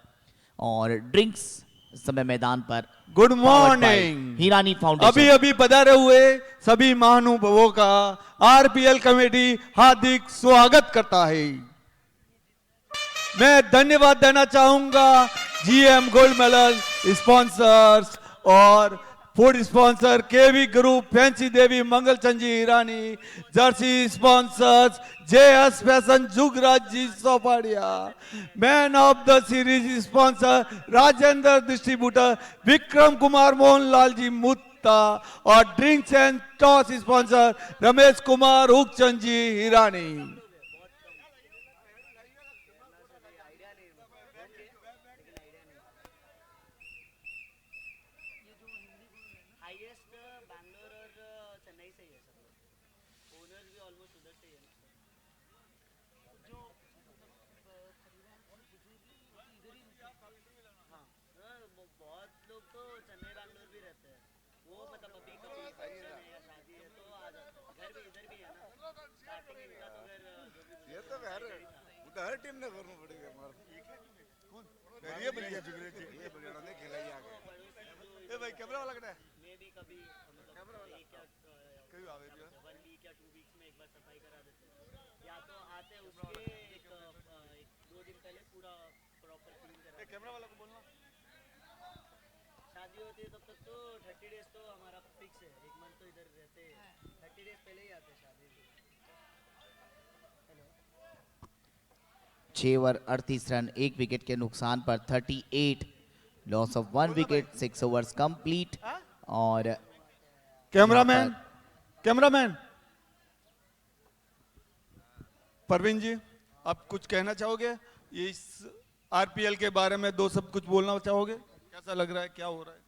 और ड्रिंक्स समय मैदान पर। Good morning Hirani foundation. अभी अभी पधारे हुए सभी महानुभावों का आरपीएल कमेटी हार्दिक स्वागत करता है। मैं धन्यवाद देना चाहूंगा जीएम गोल्ड मेडल स्पॉन्सर्स और food sponsor KV group, Fancy Devi, Mangalchand ji Hirani, jersey sponsors JS fashion, Jugraj ji Sopadia, man of the series sponsor Rajendra distributor, Vikram Kumar, Mohan Lal ji Mutta और drinks and toss sponsor Ramesh Kumar Hukchand ji Hirani. हर टीम ने करना पड़ेगा हमारा। ये बढ़िया फिगरेट है, ये बढ़िया ने खिलाई आगे। ए भाई कैमरा वाला कटा है? मैं भी कभी कैमरा वाला कभी आवे भी 1 वीक या 2 वीक्स में एक बार सफाई करा देते हैं, या तो आते हैं उसके एक 2 दिन पहले पूरा प्रॉपर क्लीन करा। ए कैमरा वाला को बोलना, शादी होती है तब तक तो 30 डेज तो हमारा फिक्स है, 1 मंथ तो इधर रहते हैं, 30 डेज पहले ही आते हैं शादी। 6 ओवर 38 रन 1 विकेट के नुकसान पर 38, loss of 1 wicket, 6 overs complete. और कैमरामैन परवीन जी, आप कुछ कहना चाहोगे ये इस आरपीएल के बारे में? 2 शब्द कुछ बोलना चाहोगे? कैसा लग रहा है, क्या हो रहा है?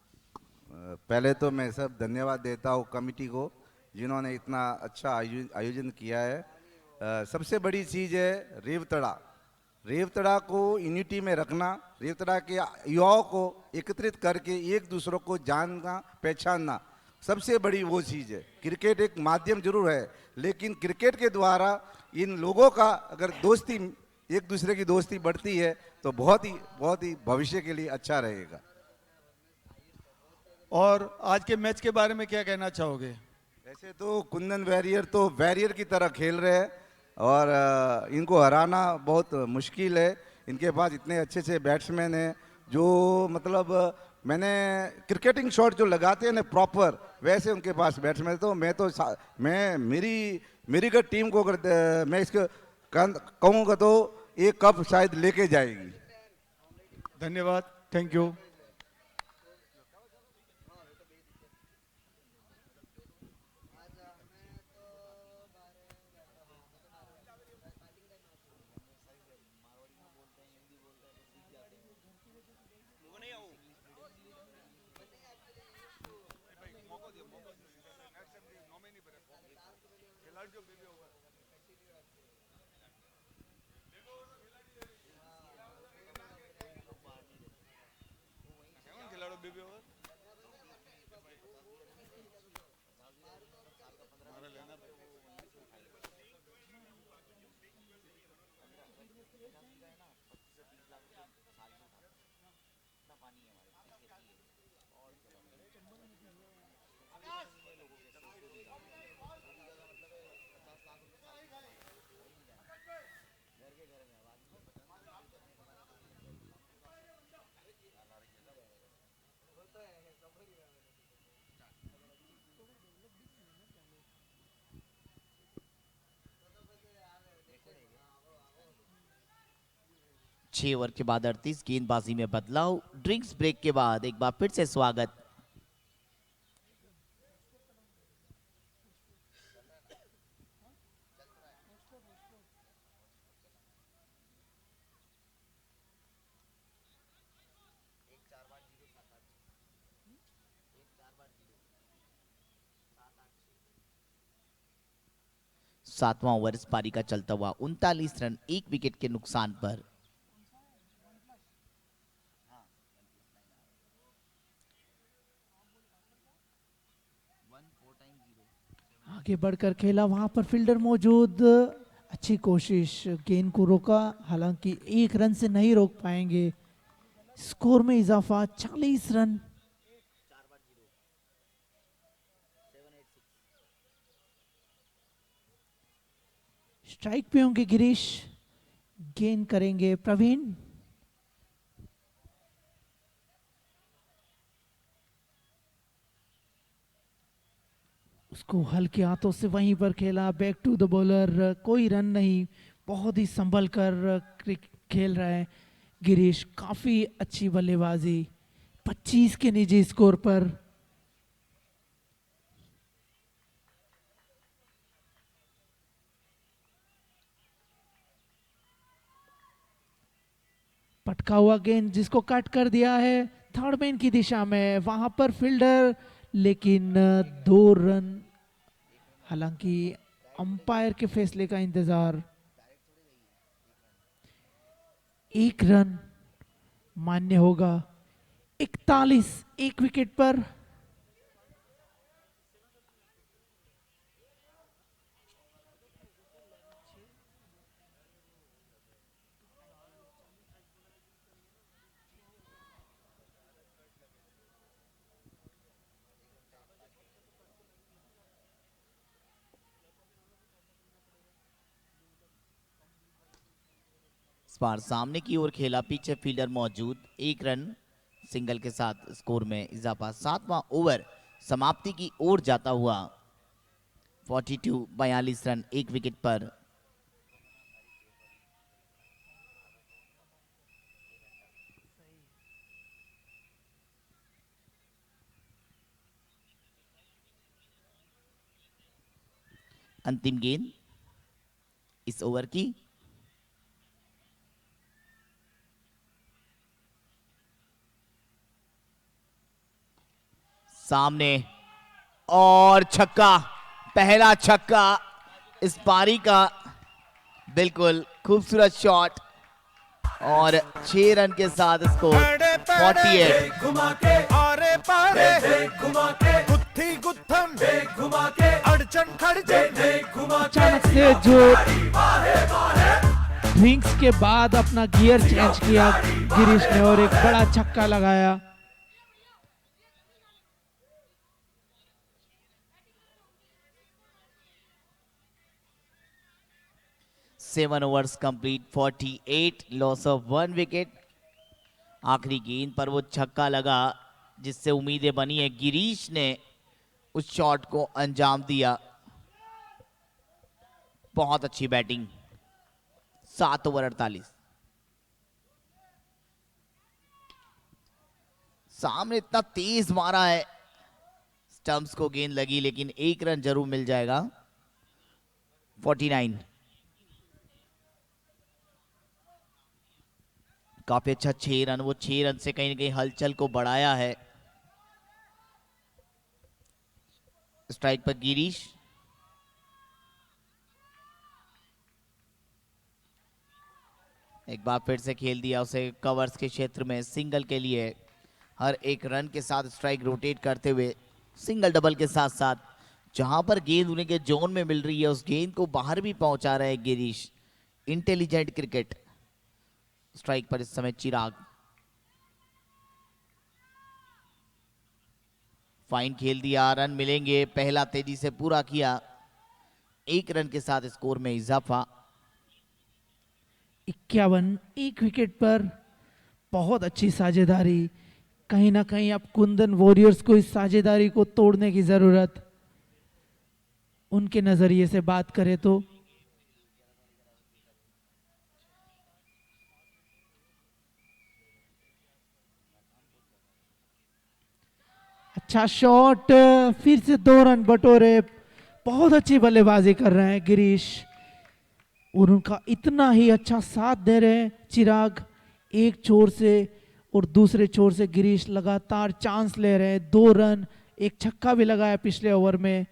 पहले तो मैं सब धन्यवाद देता हूँ कमेटी को जिन्होंने इतना अच्छा आयोजन किया है। सबसे बड़ी चीज़ है रेवतड़ा को यूनिटी में रखना, रेवतड़ा के युवाओं को एकत्रित करके एक दूसरों को जानना पहचानना, सबसे बड़ी वो चीज़ है। क्रिकेट एक माध्यम जरूर है, लेकिन क्रिकेट के द्वारा इन लोगों का अगर दोस्ती, एक दूसरे की दोस्ती बढ़ती है तो बहुत ही भविष्य के लिए अच्छा रहेगा। और आज के मैच के बारे में क्या कहना चाहोगे? वैसे तो कुंदन वॉरियर तो वॉरियर की तरह खेल रहे हैं और इनको हराना बहुत मुश्किल है। इनके पास इतने अच्छे बैट्समैन हैं जो मतलब मैंने क्रिकेटिंग शॉट जो लगाते हैं ना प्रॉपर, वैसे उनके पास बैट्समैन। तो मैं मेरी अगर टीम को अगर मैं इसको कहूँगा तो एक कप शायद लेके जाएगी। धन्यवाद, थैंक यू। छह ओवर के बाद 38 गेंदबाजी में बदलाव। ड्रिंक्स ब्रेक के बाद एक बार फिर से स्वागत। सातवां ओवर इस पारी का चलता हुआ 39 रन, 1 विकेट के नुकसान पर। आगे बढ़कर खेला, वहां पर फील्डर मौजूद, अच्छी कोशिश, गेंद को रोका, हालांकि 1 रन से नहीं रोक पाएंगे। स्कोर में इजाफा 40 रन। स्ट्राइक पे होंगे गिरीश, गेंद करेंगे प्रवीण। उसको हल्के हाथों से वहीं पर खेला, बैक टू द बॉलर, कोई रन नहीं, बहुत ही संभल कर खेल रहा है गिरीश। काफी अच्छी बल्लेबाजी, 25 के निजी स्कोर पर। पटका हुआ गेंद जिसको कट कर दिया है थर्ड मैन की दिशा में, वहां पर फील्डर, लेकिन 2 रन। हालांकि अंपायर के फैसले का इंतजार। 1 रन मान्य होगा। 41, 1 विकेट पर। इस बार सामने की ओर खेला, पीछे फील्डर मौजूद, 1 रन सिंगल के साथ स्कोर में इजाफा। 7वां ओवर समाप्ति की ओर जाता हुआ 42 रन, 1 विकेट पर। अंतिम गेंद इस ओवर की। सामने और छक्का, पहला छक्का इस पारी का। बिल्कुल खूबसूरत शॉट और 6 रन के साथ स्कोर 48। घुमा के आरे पारे घुमा के गुत्थी गुत्थन घुमा के अड़चन खड़चन घुमा के अचानक से जो ड्रिंक्स के बाद अपना गियर चेंज किया गिरीश ने और एक बड़ा छक्का लगाया। Seven overs complete, 48, loss of 1 wicket. आखिरी गेंद पर वो छक्का लगा जिससे उम्मीदें बनी है। गिरीश ने उस शॉट को अंजाम दिया। बहुत अच्छी बैटिंग। 7 ओवर 48। सामने इतना तेज मारा है, स्टंप्स को गेंद लगी, लेकिन 1 रन जरूर मिल जाएगा। 49। काफी अच्छा 6 रन, वो 6 रन से कहीं ना कहीं हलचल को बढ़ाया है। स्ट्राइक पर गिरीश, एक बार फिर से खेल दिया उसे कवर्स के क्षेत्र में सिंगल के लिए। हर एक रन के साथ स्ट्राइक रोटेट करते हुए सिंगल डबल के साथ साथ जहां पर गेंद उन्हें के जोन में मिल रही है उस गेंद को बाहर भी पहुंचा रहे हैं गिरीश। Intelligent cricket. स्ट्राइक पर इस समय चिराग। फाइन खेल दिया, रन मिलेंगे। पहला तेजी से पूरा किया, 1 रन के साथ स्कोर में इजाफा। 51, 1 विकेट पर बहुत अच्छी साझेदारी। कहीं ना कहीं अब कुंदन वॉरियर्स को इस साझेदारी को तोड़ने की जरूरत, उनके नजरिए से बात करें तो। अच्छा शॉट, फिर से 2 रन बटोरे। बहुत अच्छी बल्लेबाजी कर रहे हैं गिरीश और उनका इतना ही अच्छा साथ दे रहे हैं चिराग। एक छोर से और दूसरे छोर से गिरीश लगातार चांस ले रहे हैं। 2 रन, एक छक्का भी लगाया पिछले ओवर में।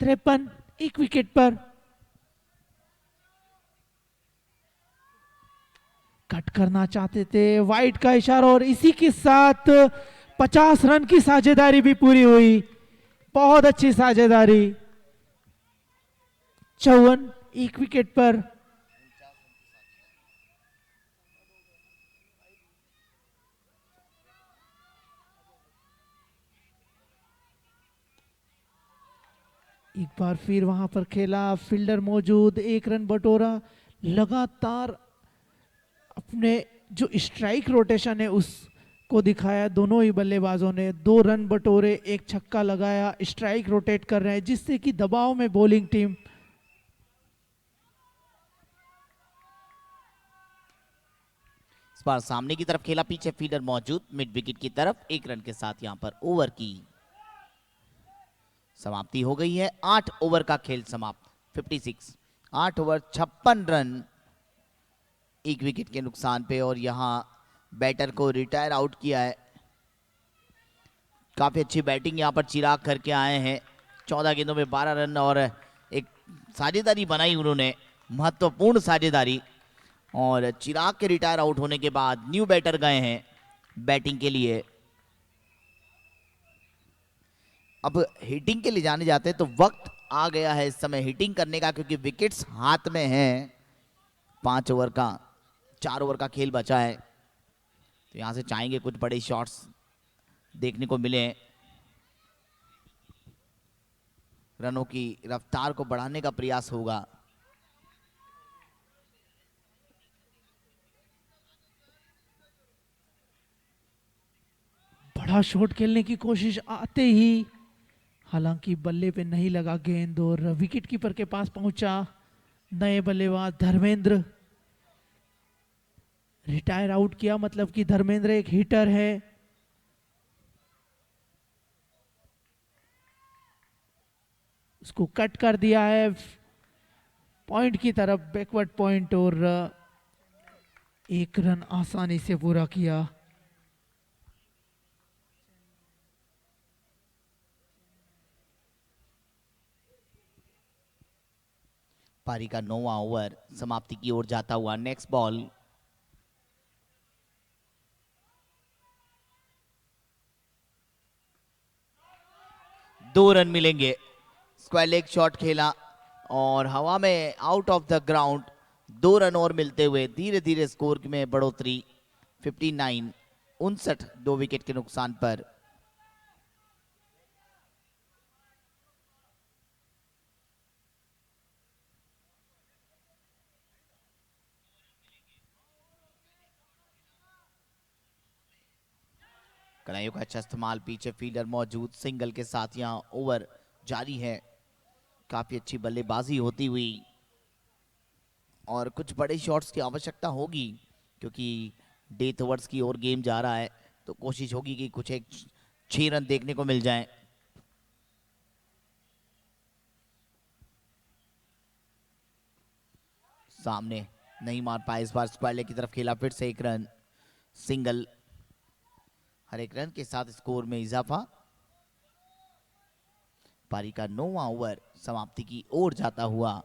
53, 1 विकेट पर। कट करना चाहते थे, वाइड का इशारा और इसी के साथ 50 रन की साझेदारी भी पूरी हुई। बहुत अच्छी साझेदारी। 54, 1 विकेट पर। एक बार फिर वहां पर खेला, फील्डर मौजूद, 1 रन बटोरा। लगातार अपने जो स्ट्राइक रोटेशन है उसको दिखाया दोनों ही बल्लेबाजों ने। 2 रन बटोरे, 1 छक्का लगाया, स्ट्राइक रोटेट कर रहे हैं जिससे कि दबाव में बॉलिंग टीम। इस बार सामने की तरफ खेला, पीछे फील्डर मौजूद, मिड विकेट की तरफ। 1 रन के साथ यहां पर ओवर की समाप्ति हो गई है। 8 ओवर का खेल समाप्त। 56, 8 ओवर 56 रन, 1 विकेट के नुकसान पे। और यहां बैटर को रिटायर आउट किया है। काफी अच्छी बैटिंग यहां पर चिराग करके आए हैं। 14 गेंदों में 12 रन और एक साझेदारी बनाई उन्होंने, महत्वपूर्ण साझेदारी। और चिराग के रिटायर आउट होने के बाद न्यू बैटर गए हैं बैटिंग के लिए। अब हिटिंग के लिए जाने जाते हैं तो वक्त आ गया है इस समय हिटिंग करने का, क्योंकि विकेट्स हाथ में हैं। 5 ओवर का, 4 ओवर का खेल बचा है, तो यहां से चाहेंगे कुछ बड़े शॉट्स देखने को मिले। रनों की रफ्तार को बढ़ाने का प्रयास होगा। बड़ा शॉट खेलने की कोशिश आते ही, हालांकि बल्ले पे नहीं लगा गेंद और विकेट कीपर के पास पहुंचा नए बल्लेबाज धर्मेंद्र। रिटायर आउट किया, मतलब कि धर्मेंद्र एक हिटर है। उसको कट कर दिया है पॉइंट की तरफ, बैकवर्ड पॉइंट, और 1 रन आसानी से पूरा किया। पारी का 9वां ओवर समाप्ति की ओर जाता हुआ। नेक्स्ट बॉल, दो रन मिलेंगे। स्क्वायर लेग शॉट खेला और हवा में out of the ground 2 run और मिलते हुए धीरे धीरे स्कोर में बढ़ोतरी। 59, 59, 2 विकेट के नुकसान पर। कलाइयों का अच्छा इस्तेमाल, पीछे फील्डर मौजूद, सिंगल के साथ यहां ओवर जारी है। काफी अच्छी बल्लेबाजी होती हुई और कुछ बड़े शॉट्स की आवश्यकता होगी क्योंकि डेथ ओवर्स की ओर गेम जा रहा है, तो कोशिश होगी कि कुछ एक 6 रन देखने को मिल जाएं। सामने नहीं मार पाए, इस बार स्क्वायर लेग की तरफ खेला, फिर से 1 रन सिंगल। हर एक रन के साथ स्कोर में इजाफा। पारी का 9वां ओवर समाप्ति की ओर जाता हुआ।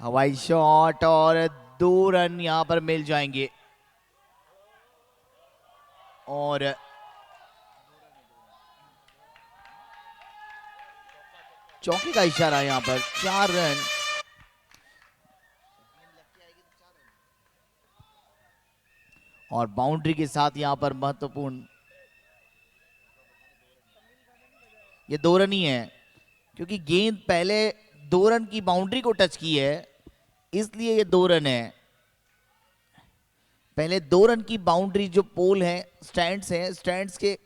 हवाई शॉट और 2 रन यहां पर मिल जाएंगे और चौके का इशारा यहां पर 4 रन। और बाउंड्री के साथ यहां पर महत्वपूर्ण ये 2 रन ही है क्योंकि गेंद पहले 2 रन की बाउंड्री को टच की है, इसलिए ये 2 रन है। पहले 2 रन की बाउंड्री जो पोल है, स्टैंड्स हैं, स्टैंड्स के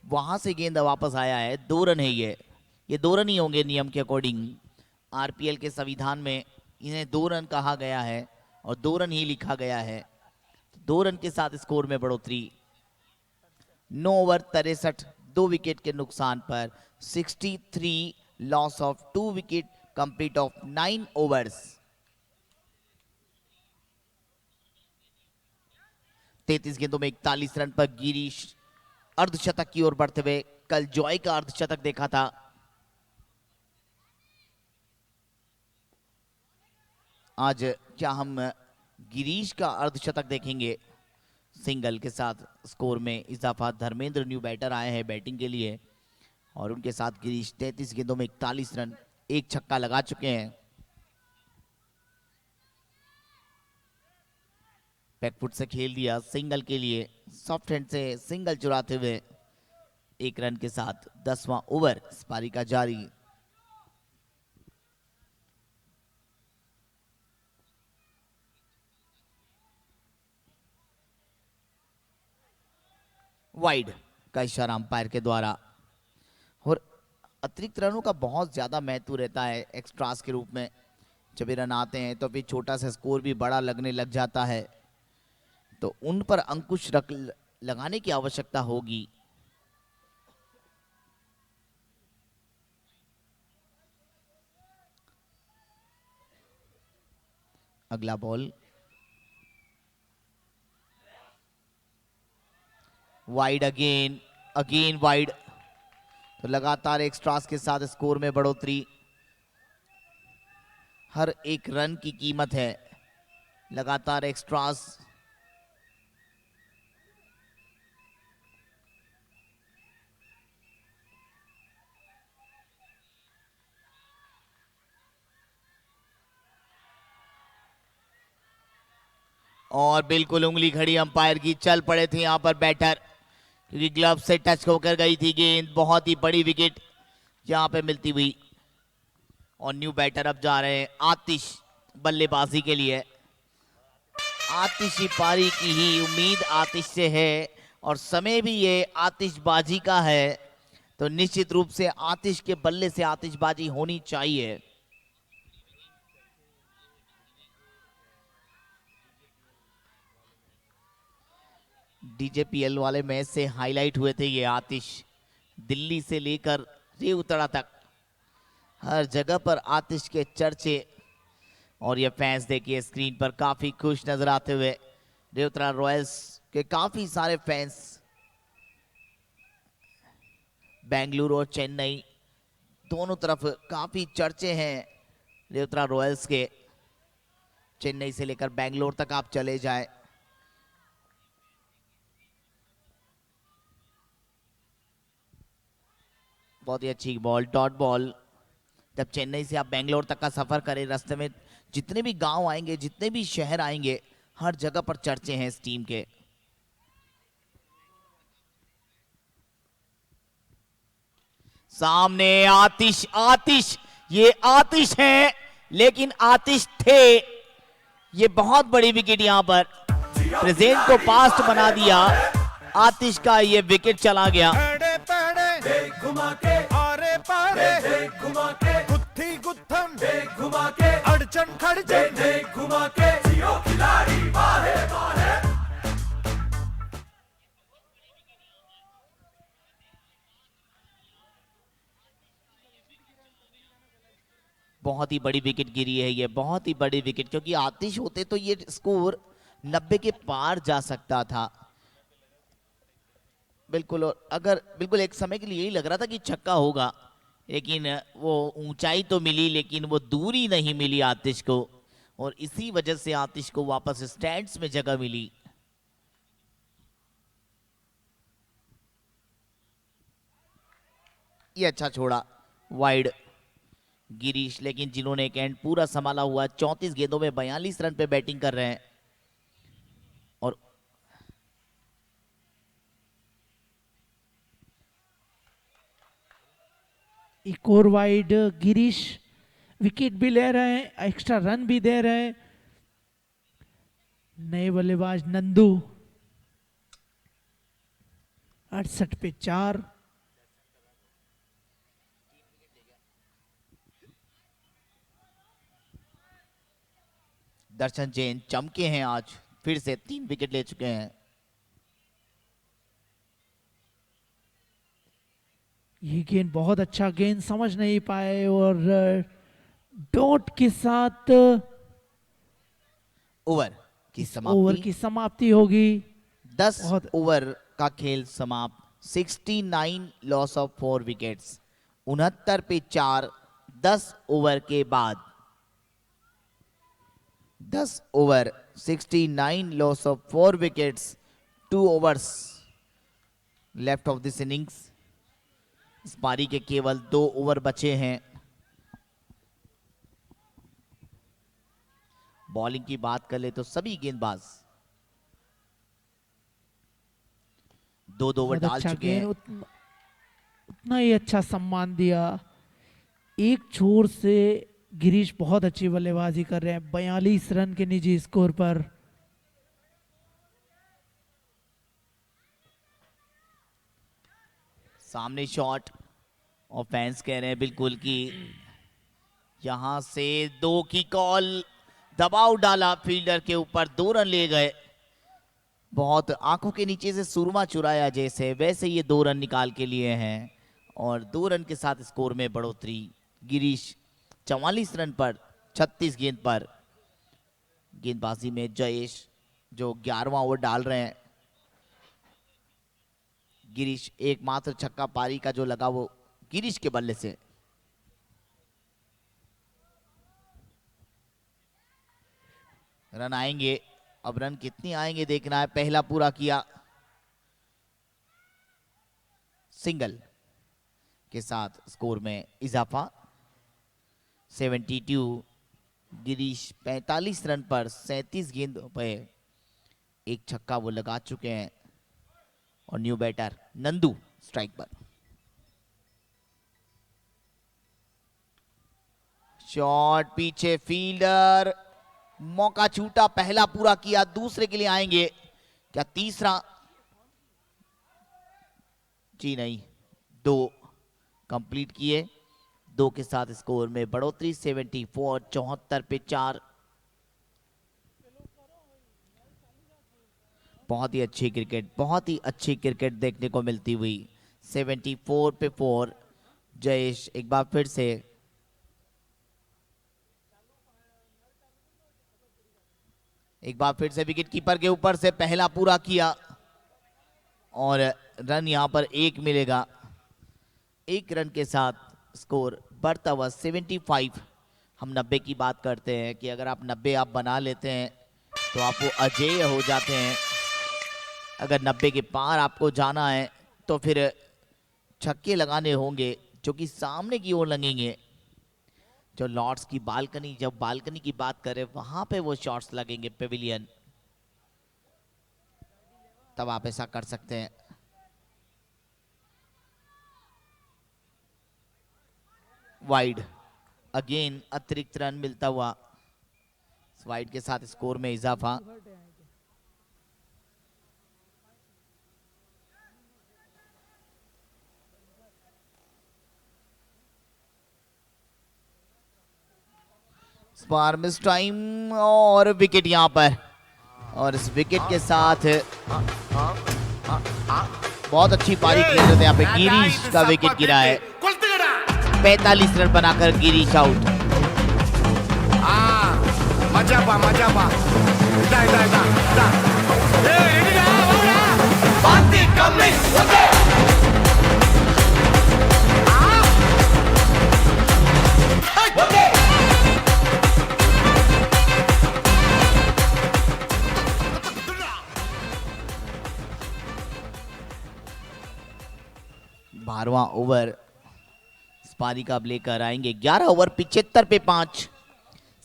वहां से गेंद वापस आया है, 2 रन है ये 2 रन ही होंगे नियम के अकॉर्डिंग। आरपीएल के संविधान में इन्हें 2 रन कहा गया है और 2 रन ही लिखा गया है। 2 रन के साथ स्कोर में बढ़ोतरी। 9 ओवर 63, 2 विकेट के नुकसान पर 63 loss of 2 wicket complete of 9 overs. 33 गेंदों में 41 रन पर गिरीश अर्धशतक की ओर बढ़ते हुए। कल जॉय का अर्धशतक देखा था। आज क्या हम गिरीश का अर्धशतक देखेंगे? सिंगल के साथ स्कोर में इजाफा। धर्मेंद्र न्यू बैटर आए हैं बैटिंग के लिए और उनके साथ गिरीश 33 गेंदों में 41 रन, 1 छक्का लगा चुके हैं। बैकफुट से खेल दिया सिंगल के लिए, सॉफ्ट हैंड से सिंगल चुराते हुए 1 रन के साथ 10वां ओवर इस पारी का जारी। वाइड का इशारा अंपायर के द्वारा। और अतिरिक्त रनों का बहुत ज्यादा महत्व रहता है एक्स्ट्रास के रूप में। जब ये रन आते हैं तो फिर छोटा सा स्कोर भी बड़ा लगने लग जाता है, तो उन पर अंकुश लगाने की आवश्यकता होगी। अगला बॉल वाइड, अगेन वाइड। तो लगातार एक्स्ट्रास के साथ स्कोर में बढ़ोतरी। हर एक रन की कीमत है। लगातार एक्स्ट्रास। और बिल्कुल उंगली खड़ी अंपायर की। चल पड़े थे यहां पर बैटर क्योंकि ग्लव से टच होकर गई थी गेंद। बहुत ही बड़ी विकेट यहां पे मिलती हुई। और न्यू बैटर अब जा रहे हैं आतिश बल्लेबाजी के लिए। आतिशी पारी की ही उम्मीद आतिश से है और समय भी ये आतिशबाजी का है, तो निश्चित रूप से आतिश के बल्ले से आतिशबाजी होनी चाहिए। डीजेपीएल वाले मैच से हाईलाइट हुए थे ये आतिश। दिल्ली से लेकर रेवतड़ा तक हर जगह पर आतिश के चर्चे। और ये फैंस देखिए स्क्रीन पर काफी खुश नजर आते हुए। रेवतड़ा रॉयल्स के काफी सारे फैंस बेंगलुरु और चेन्नई दोनों तरफ काफी चर्चे हैं रेवतड़ा रॉयल्स के। चेन्नई से लेकर बेंगलोर तक आप चले जाएं, बहुत ही अच्छी बॉल, डॉट बॉल। जब चेन्नई से आप बेंगलोर तक का सफर करें, रास्ते में जितने भी गांव आएंगे, जितने भी शहर आएंगे, हर जगह पर चर्चे हैं इस टीम के। सामने आतिश, आतिश, ये आतिश हैं, लेकिन आतिश थे। ये बहुत बड़ी विकेट यहां पर। प्रेजेंट को पास्ट बना दिया। आतिश का ये विकेट चला गया। एड़े पैड़े घुमा के आरे पारे घुमा के गुत्थी गुत्थम घुमा के अड़चन खड़चन घुमा के जियो खिलाड़ी बाहे बाहे। बहुत ही बड़ी विकेट गिरी है ये, बहुत ही बड़ी विकेट, क्योंकि आतिश होते तो ये स्कोर 90 के पार जा सकता था। बिल्कुल, और अगर बिल्कुल एक समय के लिए यही लग रहा था कि छक्का होगा, लेकिन वो ऊंचाई तो मिली लेकिन वो दूरी नहीं मिली आतिश को, और इसी वजह से आतिश को वापस स्टैंड्स में जगह मिली। ये अच्छा छोड़ा वाइड गिरीश, लेकिन जिन्होंने एक एंड पूरा संभाला हुआ, 34 गेंदों में 42 रन पे बैटिंग कर रहे हैं। और एक और वाइड, गिरीश विकेट भी ले रहे हैं, एक्स्ट्रा रन भी दे रहे हैं। नए बल्लेबाज नंदू 68 पे 4। दर्शन जैन चमके हैं आज, फिर से 3 विकेट ले चुके हैं। ये गेंद बहुत अच्छा गेंद, समझ नहीं पाए और डॉट के साथ ओवर की समाप्ति होगी। 10 ओवर का खेल समाप्त। 69 लॉस ऑफ 4 विकेट्स, 69 पे 4। 10 ओवर के बाद 10 over 69 loss of 4 wickets, 2 overs left of this innings. इस पारी के केवल 2 ओवर बचे हैं। बॉलिंग की बात कर ले तो सभी गेंदबाज 2-2 ओवर डाल चुके हैं। उतना ही अच्छा सम्मान दिया। एक छोर से गिरीश बहुत अच्छी बल्लेबाजी कर रहे हैं, 42 रन के निजी स्कोर पर। सामने शॉट, और फैंस कह रहे हैं बिल्कुल कि यहां से 2 की कॉल, दबाव डाला फील्डर के ऊपर, 2 रन ले गए। बहुत आंखों के नीचे से सुरमा चुराया जैसे, वैसे ये 2 रन निकाल के लिए हैं, और 2 रन के साथ स्कोर में बढ़ोतरी। गिरीश 44 रन पर 36 गेंद पर। गेंदबाजी में जयेश जो 11वां ओवर डाल रहे हैं। गिरीश एकमात्र छक्का पारी का जो लगा वो गिरीश के बल्ले से। रन आएंगे, अब रन कितनी आएंगे देखना है। पहला पूरा किया, सिंगल के साथ स्कोर में इजाफा 72। गिरीश 45 रन पर 37 गेंदों पे एक छक्का वो लगा चुके हैं, और न्यू बैटर नंदू स्ट्राइक पर। शॉट पीछे, फील्डर मौका छूटा। पहला पूरा किया, दूसरे के लिए आएंगे क्या? तीसरा? जी नहीं, 2 कंप्लीट किए। 2 के साथ स्कोर में बढ़ोतरी 74, 74 पे 4। बहुत ही अच्छी क्रिकेट, बहुत ही अच्छी क्रिकेट देखने को मिलती हुई। 74 पे 4। जयेश एक बार फिर से विकेट कीपर के ऊपर से पहला पूरा किया, और रन यहां पर 1 मिलेगा। 1 रन के साथ स्कोर बढ़ता हुआ 75। हम 90 की बात करते हैं कि अगर आप 90 आप बना लेते हैं तो आप वो अजेय हो जाते हैं। अगर 90 के पार आपको जाना है तो फिर छक्के लगाने होंगे, जो कि सामने की ओर लगेंगे। जो लॉर्ड्स की बालकनी, जब बालकनी की बात करें वहां पे वो शॉट्स लगेंगे, पेविलियन, तब आप ऐसा कर सकते हैं। वाइड, अगेन अतिरिक्त रन मिलता हुआ, वाइड के साथ स्कोर में इजाफा। बार मिस टाइम और विकेट यहाँ पर, और इस विकेट के साथ बहुत अच्छी पारी खेल रहे थे यहाँ पे। गिरीश का विकेट गिरा है, 45 रन बनाकर गिरीश आउट। बारहवां ओवर इस पारी का अब लेकर आएंगे। 11 ओवर 75 पे 5,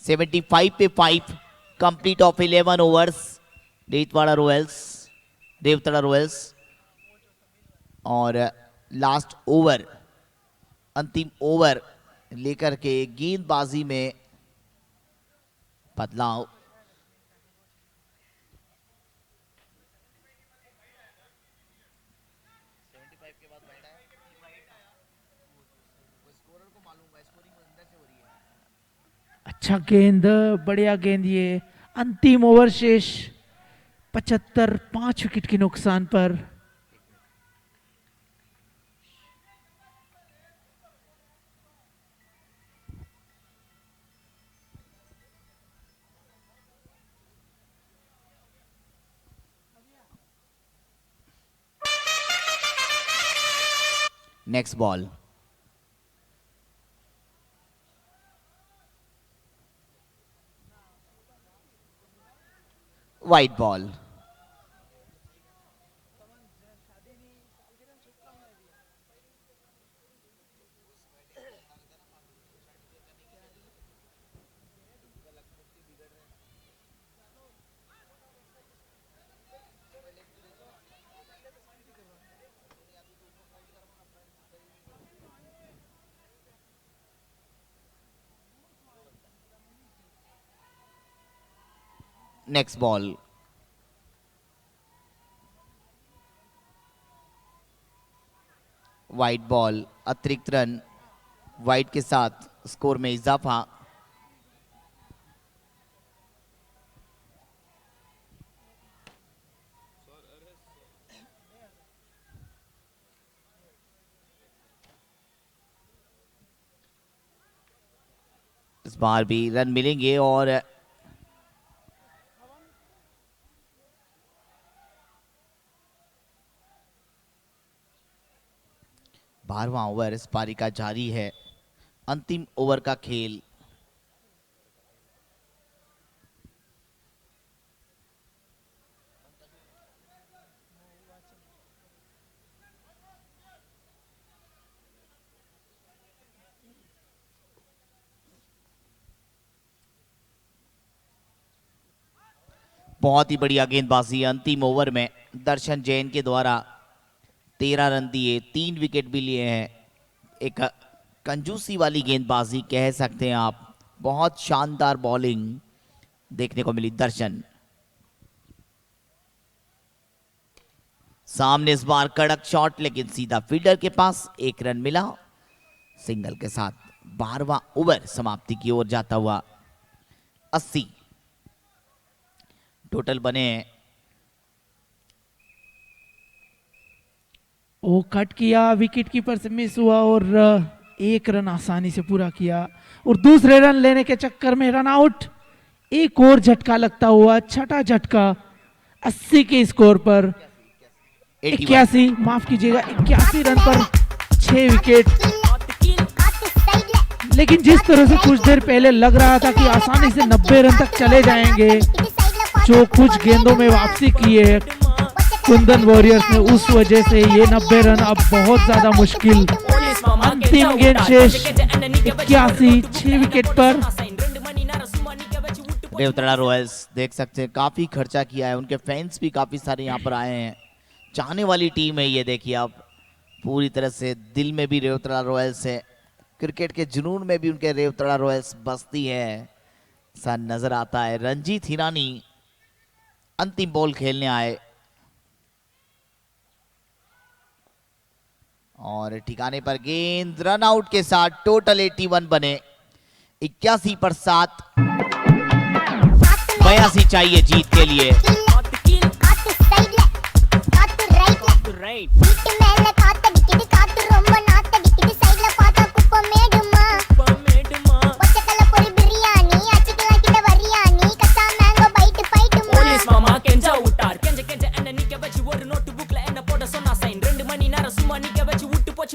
75 पे 5, कंप्लीट ऑफ 11 ओवर्स। रेवतवाड़ा रॉयल्स और लास्ट ओवर, अंतिम ओवर लेकर के गेंदबाजी में बदलाव। अच्छा गेंद, बढ़िया गेंद। ये अंतिम ओवर शेष 75, 5 विकेट के नुकसान पर। Next ball, wide ball. Next ball, wide ball. अतिरिक्त रन, वाइड के साथ स्कोर में इजाफा। इस बार भी रन मिलेंगे और 12वां ओवर इस पारी का जारी है। अंतिम ओवर का खेल। बहुत ही बढ़िया गेंदबाजी अंतिम ओवर में दर्शन जैन के द्वारा। 13 रन दिए, 3 विकेट भी लिए हैं। एक कंजूसी वाली गेंदबाजी कह सकते हैं आप। बहुत शानदार बॉलिंग देखने को मिली दर्शन। सामने इस बार कड़क शॉट, लेकिन सीधा फील्डर के पास। 1 रन मिला सिंगल के साथ। 12वां ओवर समाप्ति की ओर जाता हुआ। 80 टोटल बने। वो कट किया, विकेट कीपर से मिस हुआ और 1 रन आसानी से पूरा किया। और दूसरे रन लेने के चक्कर में रन आउट। एक और झटका लगता हुआ, छठा झटका 80 के स्कोर पर। 81 माफ कीजिएगा, 81 रन पर 6 विकेट। लेकिन जिस तरह से कुछ देर पहले लग रहा था कि आसानी से 90 रन तक चले जाएंगे, जो कुछ गेंदों में वापसी की है कुंदन वॉरियर्स ने, उस वजह से ये 90 रन अब बहुत ज्यादा मुश्किल। अंतिम गेंद शेष 81, 6 विकेट पर। रेवतड़ा रॉयल्स देख सकते हैं काफी खर्चा किया है। उनके फैंस भी काफी सारे यहाँ पर आए हैं। चाहने वाली टीम है ये, देखिए आप। पूरी तरह से दिल में भी रेवतड़ा रॉयल्स है। क्रिकेट के जुनून में भी उनके रेवतड़ा रॉयल्स बसती है, ऐसा नजर आता है। रंजीत हिरानी अंतिम बॉल खेलने आए और ठिकाने पर गेंद रन आउट के साथ। टोटल 81 बने। 81 82 चाहिए जीत के लिए।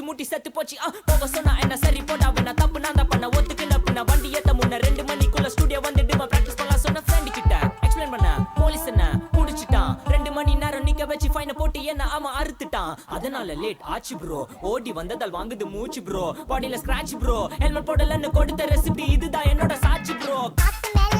முட்டி செத்து போச்சு போக சொன்னா என்ன சரி போடா வேணா தப்பு நான் தான் பண்ண ஒத்துக்கல பின்ன வண்டி ஏத்த முன்ன 2 மணிக்குள்ள ஸ்டுடியோ வந்துட்டு பிராக்டிஸ் பண்ணலாம் சொன்ன ஃப்ரெண்ட் கிட்ட எக்ஸ்பிளைன் பண்ண போலீஸ் என்ன புடிச்சிட்டான் 2 மணி நேரம் நிக்க வச்சு ஃபைன போட்டு என்ன அவன் அறுத்துட்டான் அதனால லேட் ஆச்சு ப்ரோ ஓடி வந்ததால் வாங்குது மூச்சு ப்ரோ பாடியில ஸ்கிராட்ச் ப்ரோ ஹெல்மெட் போடலன்னு கொடுத்த ரெசிபி இதுதான் என்னோட சாட்சி ப்ரோ காத்து மேல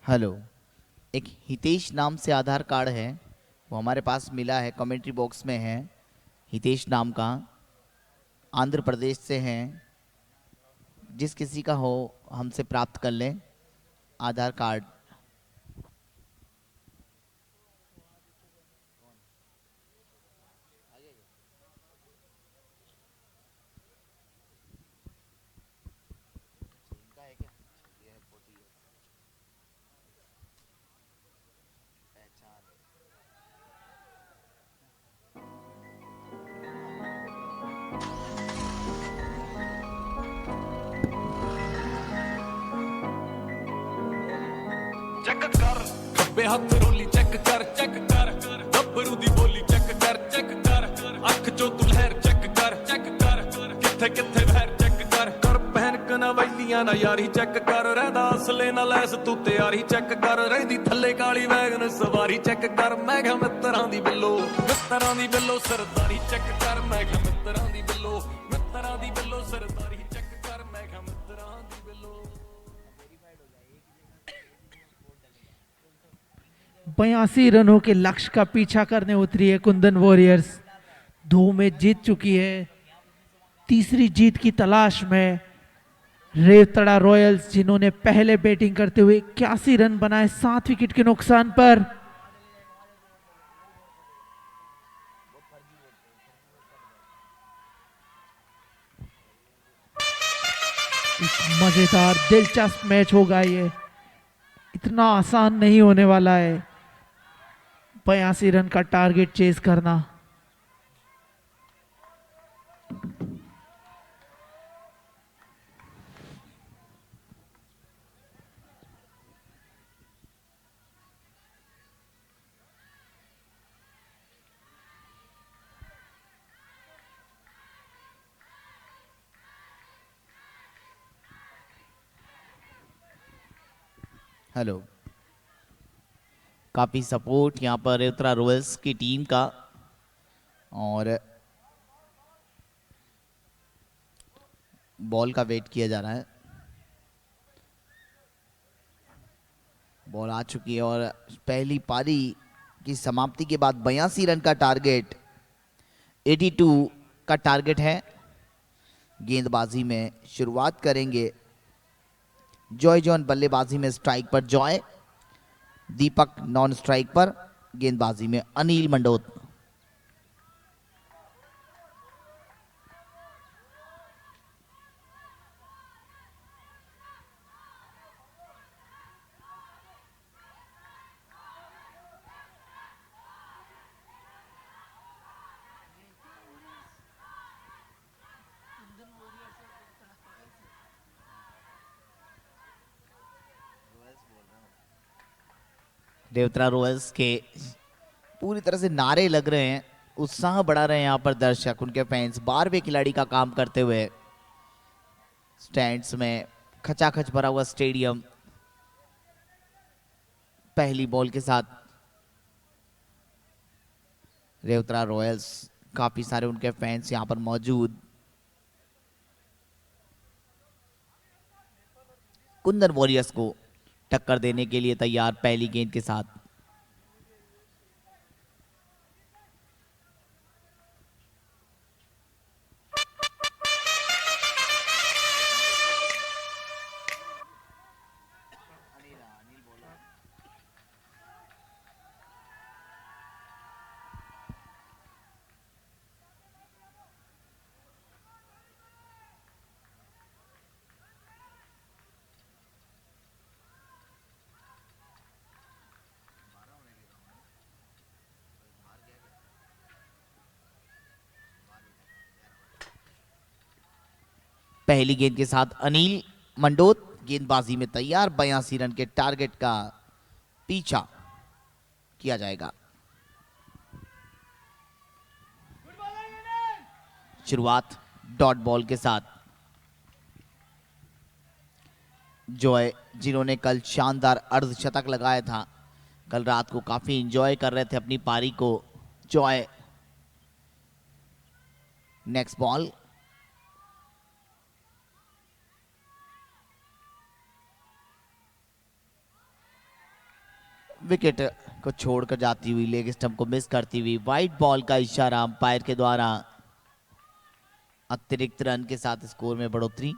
हेलो, एक हितेश नाम से आधार कार्ड है, वो हमारे पास मिला है, कमेंट्री बॉक्स में है। हितेश नाम का, आंध्र प्रदेश से हैं। जिस किसी का हो हमसे प्राप्त कर लें। आधार कार्ड। चेक कर खब्बे हथ रोली चेक कर गब्बरू दी बोली चेक कर अख चो तू लहर चेक कर किथे किथे बहर चेक कर पहन कना वैलियां ना यारी चेक कर रहदा असले ना लैस तू तैयारी चेक कर रहिंदी थल्ले काली वैगन सवारी चेक कर मैं कहा मित्तरां दी बिल्लो सरदारी चेक कर मैं कहा मित्तरां दी बिल्लो सरदारी चेक कर मैं कहा मित्तरां दी बिल्लो। 82 रनों के लक्ष्य का पीछा करने उतरी है कुंदन वॉरियर्स। 2 मैच जीत चुकी है, तीसरी जीत की तलाश में रेवतड़ा रॉयल्स, जिन्होंने पहले बैटिंग करते हुए 81 रन बनाए 7 विकेट के नुकसान पर। मजेदार दिलचस्प मैच होगा ये, इतना आसान नहीं होने वाला है 82 रन का टारगेट चेज करना। हेलो, काफ़ी सपोर्ट यहाँ पर रेवतड़ा रॉयल्स की टीम का, और बॉल का वेट किया जा रहा है। बॉल आ चुकी है और पहली पारी की समाप्ति के बाद 82 रन का टारगेट, 82 का टारगेट है। गेंदबाजी में शुरुआत करेंगे जॉय जॉन, बल्लेबाजी में स्ट्राइक पर जॉय, दीपक नॉन स्ट्राइक पर, गेंदबाजी में अनिल मंडोत। रेवतड़ा रॉयल्स के पूरी तरह से नारे लग रहे हैं, उत्साह बढ़ा रहे हैं यहाँ पर दर्शक, उनके फैंस 12वें खिलाड़ी का काम करते हुए। स्टैंड्स में खचाखच भरा हुआ स्टेडियम। पहली बॉल के साथ रेवतड़ा रॉयल्स, काफी सारे उनके फैंस यहाँ पर मौजूद। कुंदन वॉरियर्स को टक्कर देने के लिए तैयार पहली गेंद के साथ। पहली गेंद के साथ अनिल मंडोत गेंदबाजी में तैयार। 82 रन के टारगेट का पीछा किया जाएगा। शुरुआत डॉट बॉल के साथ। जॉय, जिन्होंने कल शानदार अर्धशतक लगाया था, कल रात को काफी एंजॉय कर रहे थे अपनी पारी को। Joy, next ball. विकेट को छोड़कर जाती हुई, लेग स्टंप को मिस करती हुई, वाइड बॉल का इशारा अंपायर के द्वारा। अतिरिक्त रन के साथ स्कोर में बढ़ोतरी।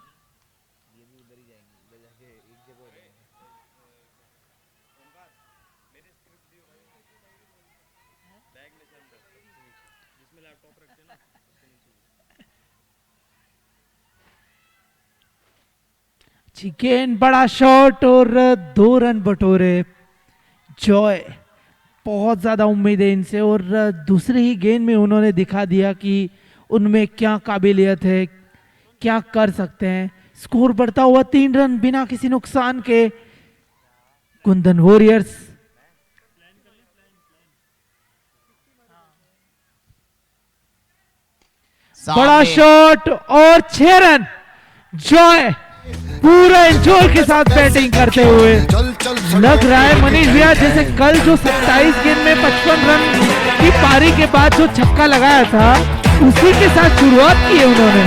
चिकेन बड़ा शॉट और 2 रन बटोरे जॉय। बहुत ज्यादा उम्मीद है इनसे और दूसरे ही गेंद में उन्होंने दिखा दिया कि उनमें क्या काबिलियत है, क्या कर सकते हैं। स्कोर बढ़ता हुआ 3 रन बिना किसी नुकसान के कुंदन वॉरियर्स। बड़ा शॉट और 6 रन। जॉय पूरा एंजॉय के साथ बैटिंग करते हुए लग रहा है मनीष भैया जैसे कल जो 27 गेंद में 55 रन की पारी के बाद जो छक्का लगाया था उसी के साथ शुरुआत की है उन्होंने।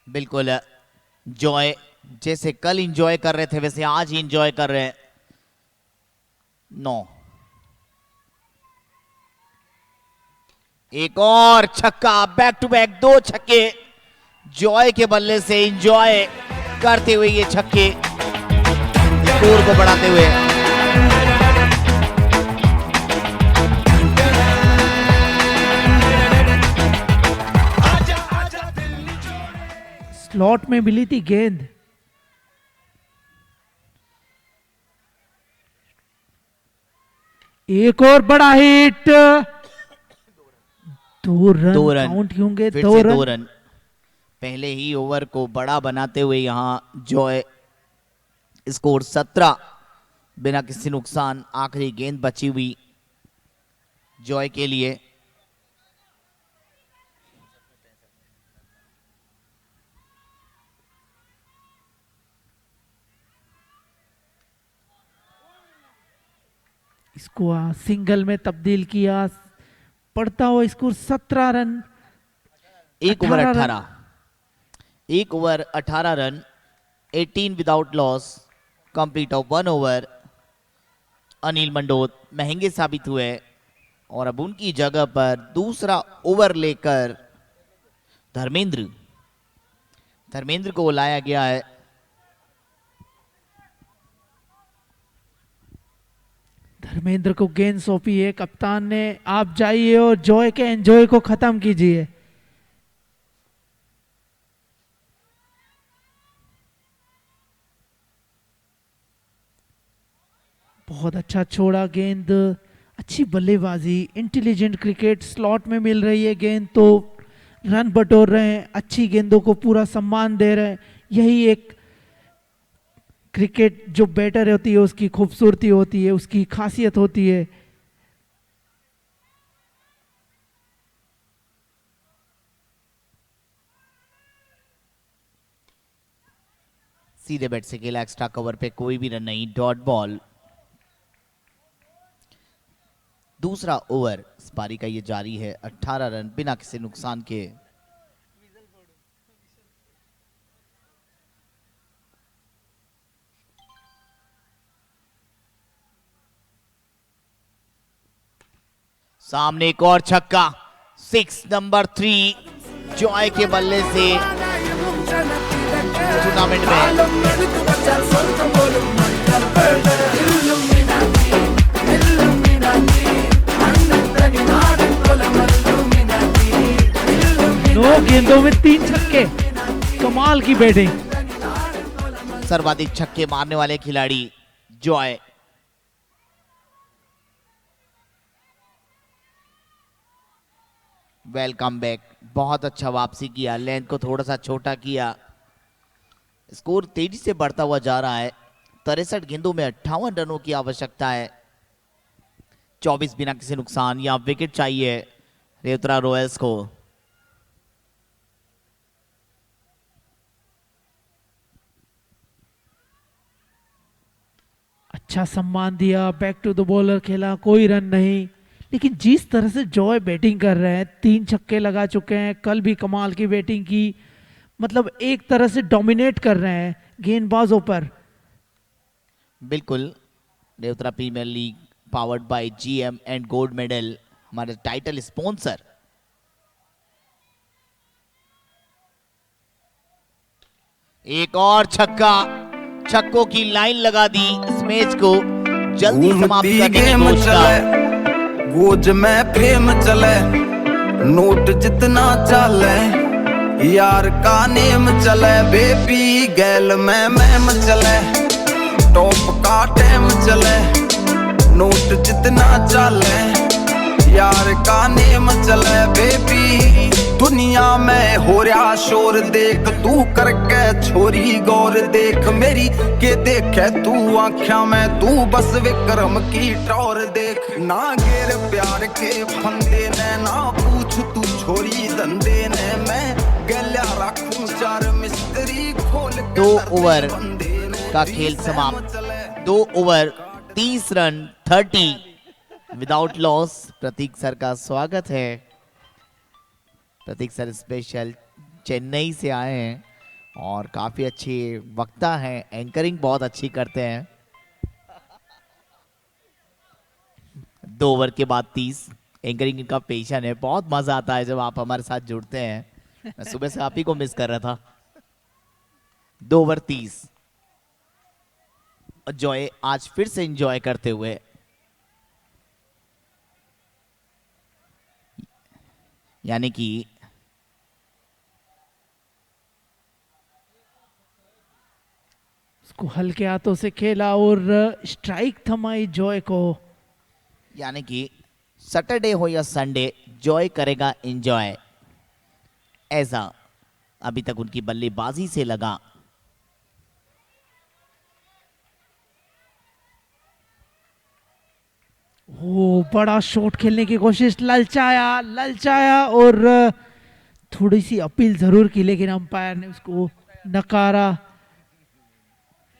बिल्कुल जॉय जैसे कल एंजॉय कर रहे थे वैसे आज ही एंजॉय कर रहे हैं। 9 एक और छक्का, बैक टू बैक 2 छक्के जॉय के बल्ले से एंजॉय करते हुए ये छक्के स्कोर को बढ़ाते हुए। स्लॉट में मिली थी गेंद। एक और बड़ा हिट। 2 रन काउंट होंगे। 2 रन पहले ही ओवर को बड़ा बनाते हुए यहां जॉय स्कोर 17 बिना किसी नुकसान। आखिरी गेंद बची हुई जॉय के लिए। इसको सिंगल में तब्दील किया। पड़ता हुआ score 17 run. 1 over 18 run 18 without loss complete of 1 over. Anil Mandot महंगे साबित हुए और अब उनकी जगह पर दूसरा ओवर लेकर धर्मेंद्र को लाया गया है। धर्मेंद्र को गेंद सौंपी है कप्तान ने। आप जाइए और जॉय के एंजॉय को खत्म कीजिए। बहुत अच्छा छोड़ा गेंद। अच्छी बल्लेबाजी, इंटेलिजेंट क्रिकेट। स्लॉट में मिल रही है गेंद तो रन बटोर रहे हैं। अच्छी गेंदों को पूरा सम्मान दे रहे हैं। यही एक क्रिकेट जो बेटर होती है उसकी खूबसूरती होती है, उसकी खासियत होती है। सीधे बैट से खेला, एक्स्ट्रा कवर पे कोई भी रन नहीं, डॉट बॉल। दूसरा ओवर इस पारी का ये जारी है। 18 रन बिना किसी नुकसान के। सामने एक और छक्का, 6 नंबर 3 जॉय के बल्ले से टूर्नामेंट में। नौ गेंदों में 3 छक्के, कमाल की बैटिंग। सर्वाधिक छक्के मारने वाले खिलाड़ी जॉय। वेलकम बैक, बहुत अच्छा वापसी किया, लेंथ को थोड़ा सा छोटा किया। स्कोर तेजी से बढ़ता हुआ जा रहा है। 63 गेंदों में 58 रनों की आवश्यकता है। 24 बिना किसी नुकसान। यहां विकेट चाहिए रेवतरा रॉयल्स को। अच्छा सम्मान दिया, बैक टू द बॉलर खेला, कोई रन नहीं। लेकिन जिस तरह से जॉय बैटिंग कर रहे हैं, 3 छक्के लगा चुके हैं, कल भी कमाल की बैटिंग की। मतलब एक तरह से डोमिनेट कर रहे हैं गेंदबाजों पर। बिल्कुल, Revtara premier league powered by GM and gold medal, हमारे टाइटल स्पॉन्सर। एक और छक्का, छक्कों की लाइन लगा दी इस मैच को जल्दी समाप्त करने की कोशिश। गोज में फेम चले, नोट जितना चले, यार का नेम चले, बेबी गैल में मैम चले, टॉप का टाइम चले, नोट जितना चले, यार का नेम चले, बेबी दुनिया में हो रहा शोर देख, तू करके छोरी गौर देख मेरी के देखे तू आँखों में, तू बस विक्रम की टौर देख, ना घेर प्यार के फंदे ने, ना पूछ तू छोरी धंधे ने, मैं गल्या रखूं चार मिस्त्री खोल के 2 ओवर का खेल समाप्त। 2 ओवर 30 रन 30 विदाउट लॉस। प्रतीक सर का स्वागत है। प्रतीक सर स्पेशल चेन्नई से आए हैं और काफी अच्छे वक्ता हैं, एंकरिंग बहुत अच्छी करते हैं। 2 ओवर के बाद 30 एंकरिंग इनका पेशन है, बहुत मजा आता है जब आप हमारे साथ जुड़ते हैं। मैं सुबह से आप ही को मिस कर रहा था। 2 ओवर 30 जॉय आज फिर से एंजॉय करते हुए यानी कि उसको हल्के हाथों से खेला और स्ट्राइक थमाई जॉय को। यानी कि सैटरडे हो या संडे जॉय करेगा एंजॉय, ऐसा अभी तक उनकी बल्लेबाजी से लगा। वो बड़ा शॉट खेलने की कोशिश, ललचाया और थोड़ी सी अपील जरूर की, लेकिन अंपायर ने उसको नकारा।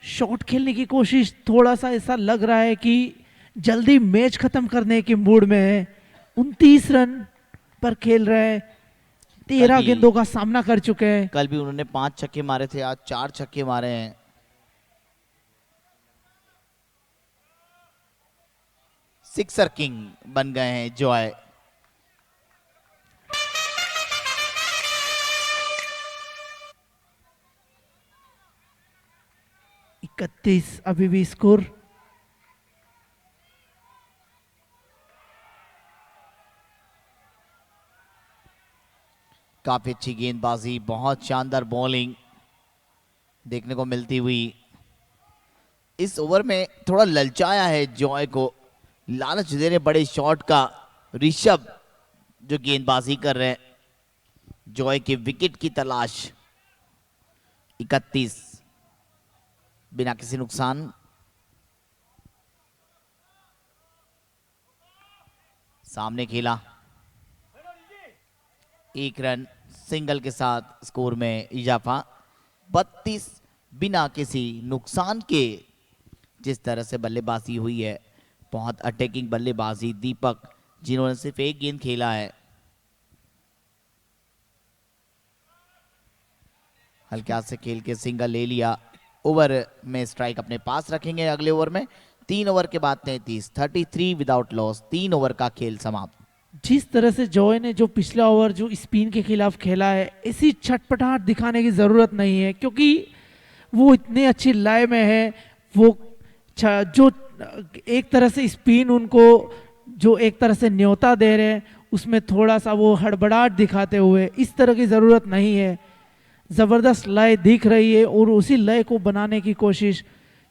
शॉट खेलने की कोशिश, थोड़ा सा ऐसा लग रहा है कि जल्दी मैच खत्म करने के मूड में है। 29 रन पर खेल रहे हैं, 13 गेंदों का सामना कर चुके हैं। कल भी उन्होंने 5 छक्के मारे थे, आज 4 छक्के मारे हैं। सिक्सर किंग बन गए हैं जॉय। इकतीस अभी भी स्कोर। काफी अच्छी गेंदबाजी, बहुत शानदार बॉलिंग देखने को मिलती हुई। इस ओवर में थोड़ा ललचाया है जॉय को, लालच दे रहे बड़े शॉट का ऋषभ जो गेंदबाजी कर रहे हैं। जॉय के विकेट की तलाश। 31 बिना किसी नुकसान। सामने खेला, 1 रन सिंगल के साथ स्कोर में इजाफा। 32 बिना किसी नुकसान के जिस तरह से बल्लेबाजी हुई है, बहुत अटैकिंग बल्लेबाजी। दीपक जिन्होंने सिर्फ 1 गेंद खेला है, हल्के हाथ से खेल के सिंगल ले लिया। ओवर में स्ट्राइक अपने पास रखेंगे अगले ओवर में। 3 ओवर के बाद 33 विदाउट लॉस। 3 ओवर का खेल समाप्त। जिस तरह से जॉय ने जो पिछला ओवर जो स्पिन के खिलाफ खेला है, ऐसी छटपटाहट दिखाने की जरूरत नहीं है, क्योंकि वो इतने अच्छी लय में है। वो जो एक तरह से स्पिन उनको जो एक तरह से न्योता दे रहे हैं, उसमें थोड़ा सा वो हड़बड़ाहट दिखाते हुए, इस तरह की जरूरत नहीं है। जबरदस्त लय दिख रही है और उसी लय को बनाने की कोशिश,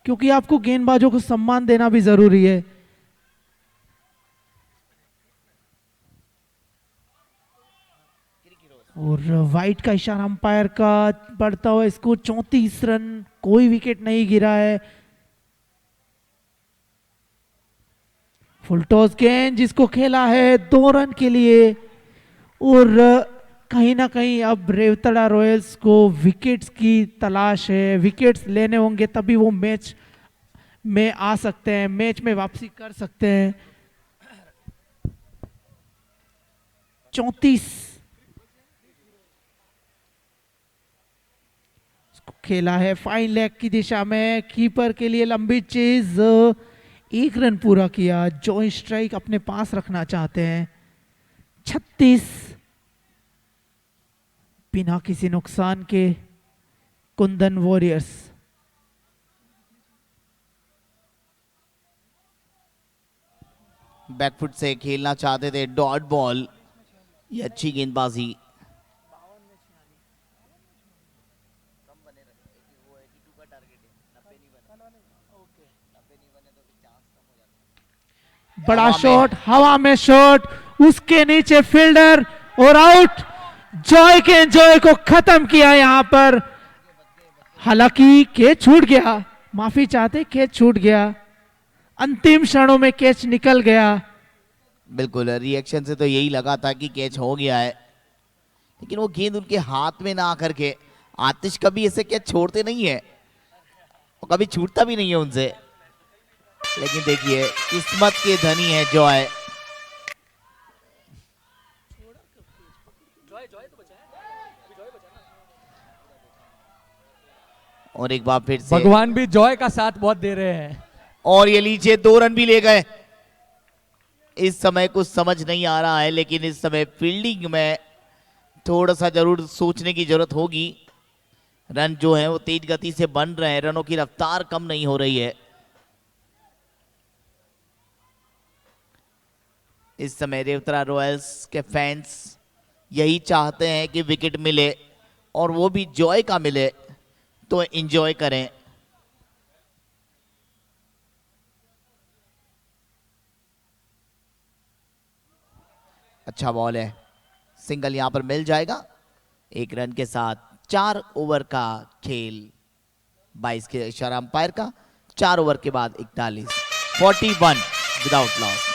क्योंकि आपको गेंदबाजों को सम्मान देना भी जरूरी है। और वाइट का इशारा अंपायर का बढ़ता हुआ इसको 34 रन, कोई विकेट नहीं गिरा है। फुल टॉस गेंद जिसको खेला है 2 रन के लिए। और कहीं ना कहीं अब रेवतड़ा रॉयल्स को विकेट्स की तलाश है। विकेट्स लेने होंगे तभी वो मैच में आ सकते हैं, मैच में वापसी कर सकते हैं। 34 खेला है फाइन लेग की दिशा में, कीपर के लिए लंबी चेज। 1 रन पूरा किया। जॉय स्ट्राइक अपने पास रखना चाहते हैं। 36 बिना किसी नुकसान के कुंदन वॉरियर्स। बैकफुट से खेलना चाहते थे, डॉट बॉल, ये अच्छी गेंदबाजी। बड़ा शॉट, हवा में शॉट, उसके नीचे फील्डर और आउट। जॉय के एंजॉय को खत्म किया यहां पर। हालांकि कैच छूट गया, माफी चाहते, कैच छूट गया, अंतिम क्षणों में कैच निकल गया। बिल्कुल, रिएक्शन से तो यही लगा था कि कैच हो गया है, लेकिन वो गेंद उनके हाथ में ना आकर के, आतिश कभी ऐसे कैच छोड़ते नहीं है और कभी छूटता भी नहीं है उनसे। लेकिन देखिए, किस्मत के धनी है जॉय। और एक बार फिर से भगवान भी जॉय का साथ बहुत दे रहे हैं। और ये लीजिए 2 रन भी ले गए। इस समय कुछ समझ नहीं आ रहा है, लेकिन इस समय फील्डिंग में थोड़ा सा जरूर सोचने की जरूरत होगी। रन जो है वो तेज गति से बन रहे हैं, रनों की रफ्तार कम नहीं हो रही है। इस समय रेवतरा रॉयल्स के फैंस यही चाहते हैं कि विकेट मिले और वो भी जॉय का मिले, तो एंजॉय करें। अच्छा बॉल है, सिंगल यहां पर मिल जाएगा। 1 रन के साथ 4 ओवर का खेल, 22 के इशारा अंपायर का। 4 ओवर के बाद 41, 41 विदाउट लॉस।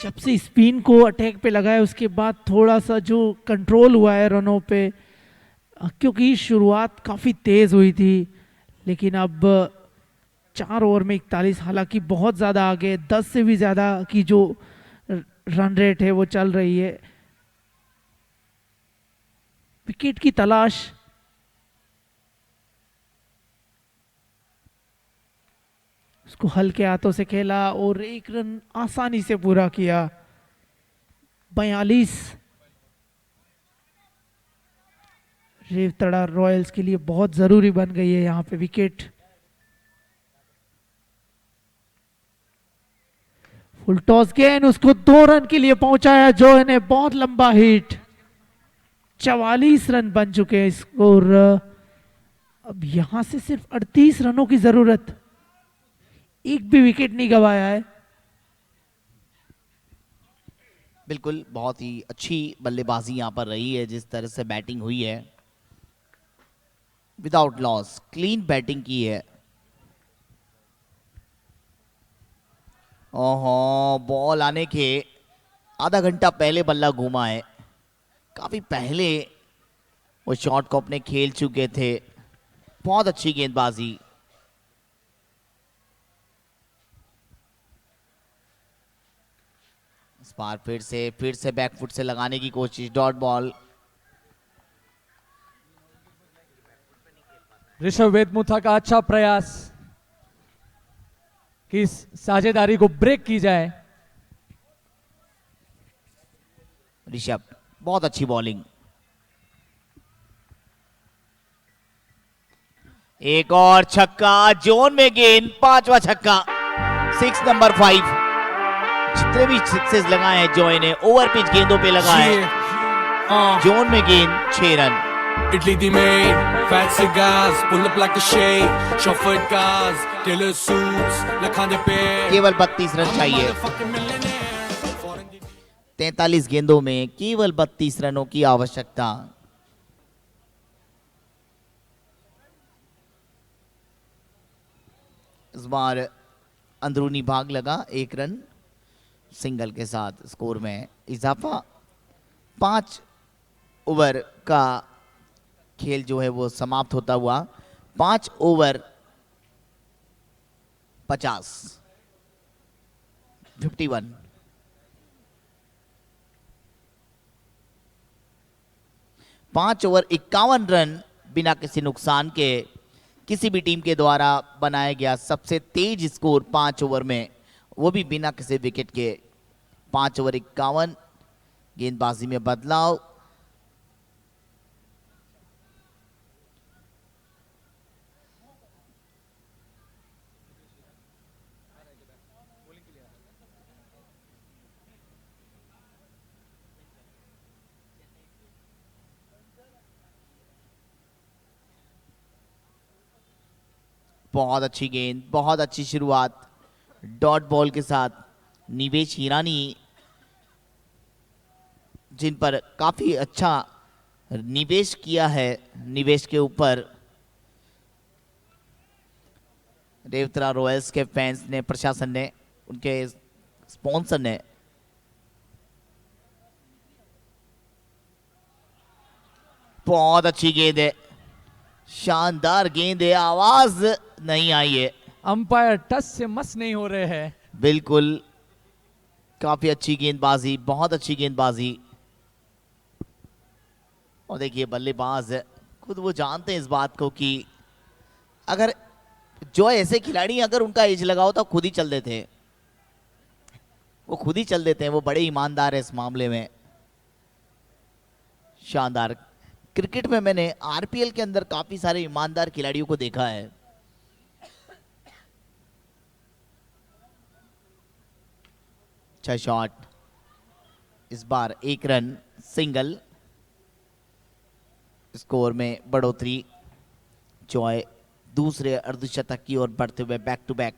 जब से स्पिन को अटैक पे लगाया उसके बाद थोड़ा सा जो कंट्रोल हुआ है रनों पे, क्योंकि शुरुआत काफ़ी तेज़ हुई थी, लेकिन अब 4 ओवर में 41, हालांकि बहुत ज़्यादा आगे, 10 से भी ज़्यादा की जो रन रेट है वो चल रही है। विकेट की तलाश, उसको हल्के हाथों से खेला और 1 रन आसानी से पूरा किया। 42 रेवतड़ा रॉयल्स के लिए बहुत जरूरी बन गई है यहां पे विकेट। फुल टॉस गेंद, उसको 2 रन के लिए पहुंचाया जॉय ने, बहुत लंबा हिट। 44 रन बन चुके हैं स्कोर। अब यहां से सिर्फ 38 रनों की जरूरत, एक भी विकेट नहीं गंवाया है। बिल्कुल, बहुत ही अच्छी बल्लेबाजी यहां पर रही है, जिस तरह से बैटिंग हुई है। विदाउट लॉस, क्लीन बैटिंग की है। ओहो, बॉल आने के आधा घंटा पहले बल्ला घूमा है। काफी पहले वो शॉट को अपने खेल चुके थे। बहुत अच्छी गेंदबाजी। इस बार फिर से बैकफुट से लगाने की कोशिश, डॉट बॉल। ऋषभ वेदमुथा का अच्छा प्रयास कि इस साझेदारी को ब्रेक की जाए। ऋषभ, बहुत अच्छी बॉलिंग। एक और छक्का, जोन में गेंद, 5वां छक्का, 6 नंबर 5। जितने भी सिक्सेस लगाए हैं जॉय ने, ओवर पिच गेंदों पे लगाए। जोन में गेंद, 6 run. Italy the maid, fat cigars, pull up like a shade, chauffeured cars, tailor suits, lakhane pe. केवल 32 रन चाहिए। 43 गेंदों में केवल 32 रनों की आवश्यकता। इस बार अंदरूनी भाग लगा, 1 रन सिंगल के साथ स्कोर में इजाफा। 5 ओवर का खेल जो है वो समाप्त होता हुआ 5 ओवर 50, 51। पांच ओवर 51 रन बिना किसी नुकसान के किसी भी टीम के द्वारा बनाया गया सबसे तेज स्कोर 5 ओवर में, वो भी बिना किसी विकेट के। 5 ओवर 51, गेंदबाजी में बदलाव। बहुत अच्छी गेंद, बहुत अच्छी शुरुआत डॉट बॉल के साथ निवेश हीरानी, जिन पर काफी अच्छा निवेश किया है। निवेश के ऊपर रेवतरा रॉयल्स के फैंस ने, प्रशासन ने, उनके स्पॉन्सर ने बहुत अच्छी गेंद है, शानदार गेंद है, आवाज नहीं आई है। अंपायर टच से मस नहीं हो रहे हैं। बिल्कुल, काफी अच्छी गेंदबाजी, बहुत अच्छी गेंदबाजी। और देखिए बल्लेबाज खुद वो जानते हैं इस बात को कि अगर जो ऐसे खिलाड़ी अगर उनका एज लगाओ तो खुद ही चल देते हैं, वो खुद ही चल देते हैं, वो बड़े ईमानदार है इस मामले में। शानदार। क्रिकेट में मैंने आरपीएल के अंदर काफी सारे ईमानदार खिलाड़ियों को देखा है। अच्छा शॉट, इस बार 1 रन सिंगल, स्कोर में बढ़ोतरी। जॉय दूसरे अर्धशतक की ओर बढ़ते हुए back to back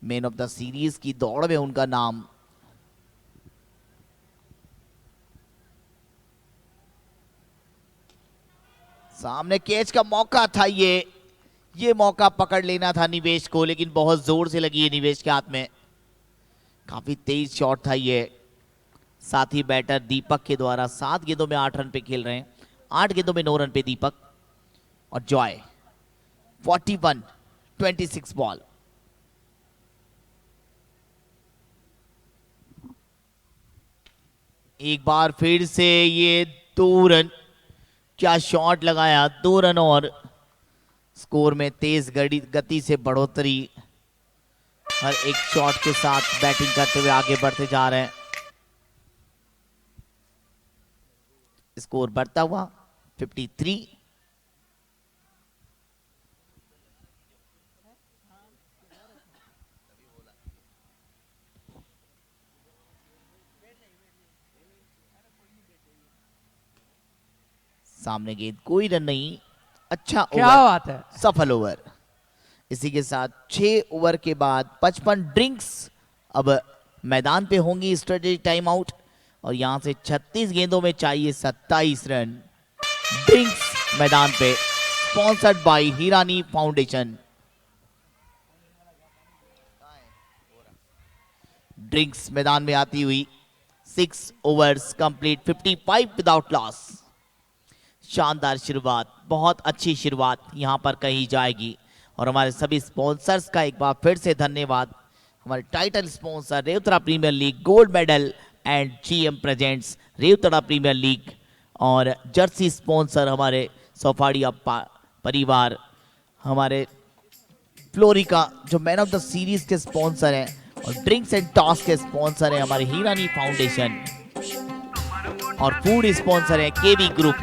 man of the series की दौड़ में उनका नाम। सामने कैच का मौका था, ये मौका पकड़ लेना था निवेश को, लेकिन बहुत जोर से लगी है निवेश के हाथ में। काफी तेज शॉट था ये। साथ ही बैटर दीपक के द्वारा 7 गेंदों में 8 रन पे खेल रहे हैं, 8 गेंदों में 9 रन पे दीपक। और जॉय 41-26 बॉल। एक बार फिर से ये 2 रन, क्या शॉट लगाया, 2 रन और स्कोर में तेज गति से बढ़ोतरी। हर एक शॉट के साथ बैटिंग करते हुए आगे बढ़ते जा रहे हैं। स्कोर बढ़ता हुआ 53। सामने गेंद, कोई रन नहीं। अच्छा क्या ओवर, बात है, सफल ओवर। इसी के साथ 6 ओवर के बाद 55 ड्रिंक्स अब मैदान पे होंगी स्ट्रेटेजी टाइम आउट। और यहां से 36 गेंदों में चाहिए 27 रन। ड्रिंक्स मैदान पे, sponsored by Hirani foundation. Drinks मैदान में आती हुई 6 ओवर्स कंप्लीट, 55 विदाउट लॉस। शानदार शुरुआत, बहुत अच्छी शुरुआत यहां पर कही जाएगी। और हमारे सभी स्पॉन्सर्स का एक बार फिर से धन्यवाद। हमारे title sponsor Revtara premier league gold medal and GM presents Revtara premier league. और जर्सी स्पॉन्सर हमारे सोफाड़िया परिवार, हमारे फ्लोरिका जो मैन ऑफ द सीरीज के स्पॉन्सर हैं, और ड्रिंक्स एंड टॉस के स्पॉन्सर हैं हमारे हीरानी फाउंडेशन। और फूड स्पॉन्सर है केवी ग्रुप।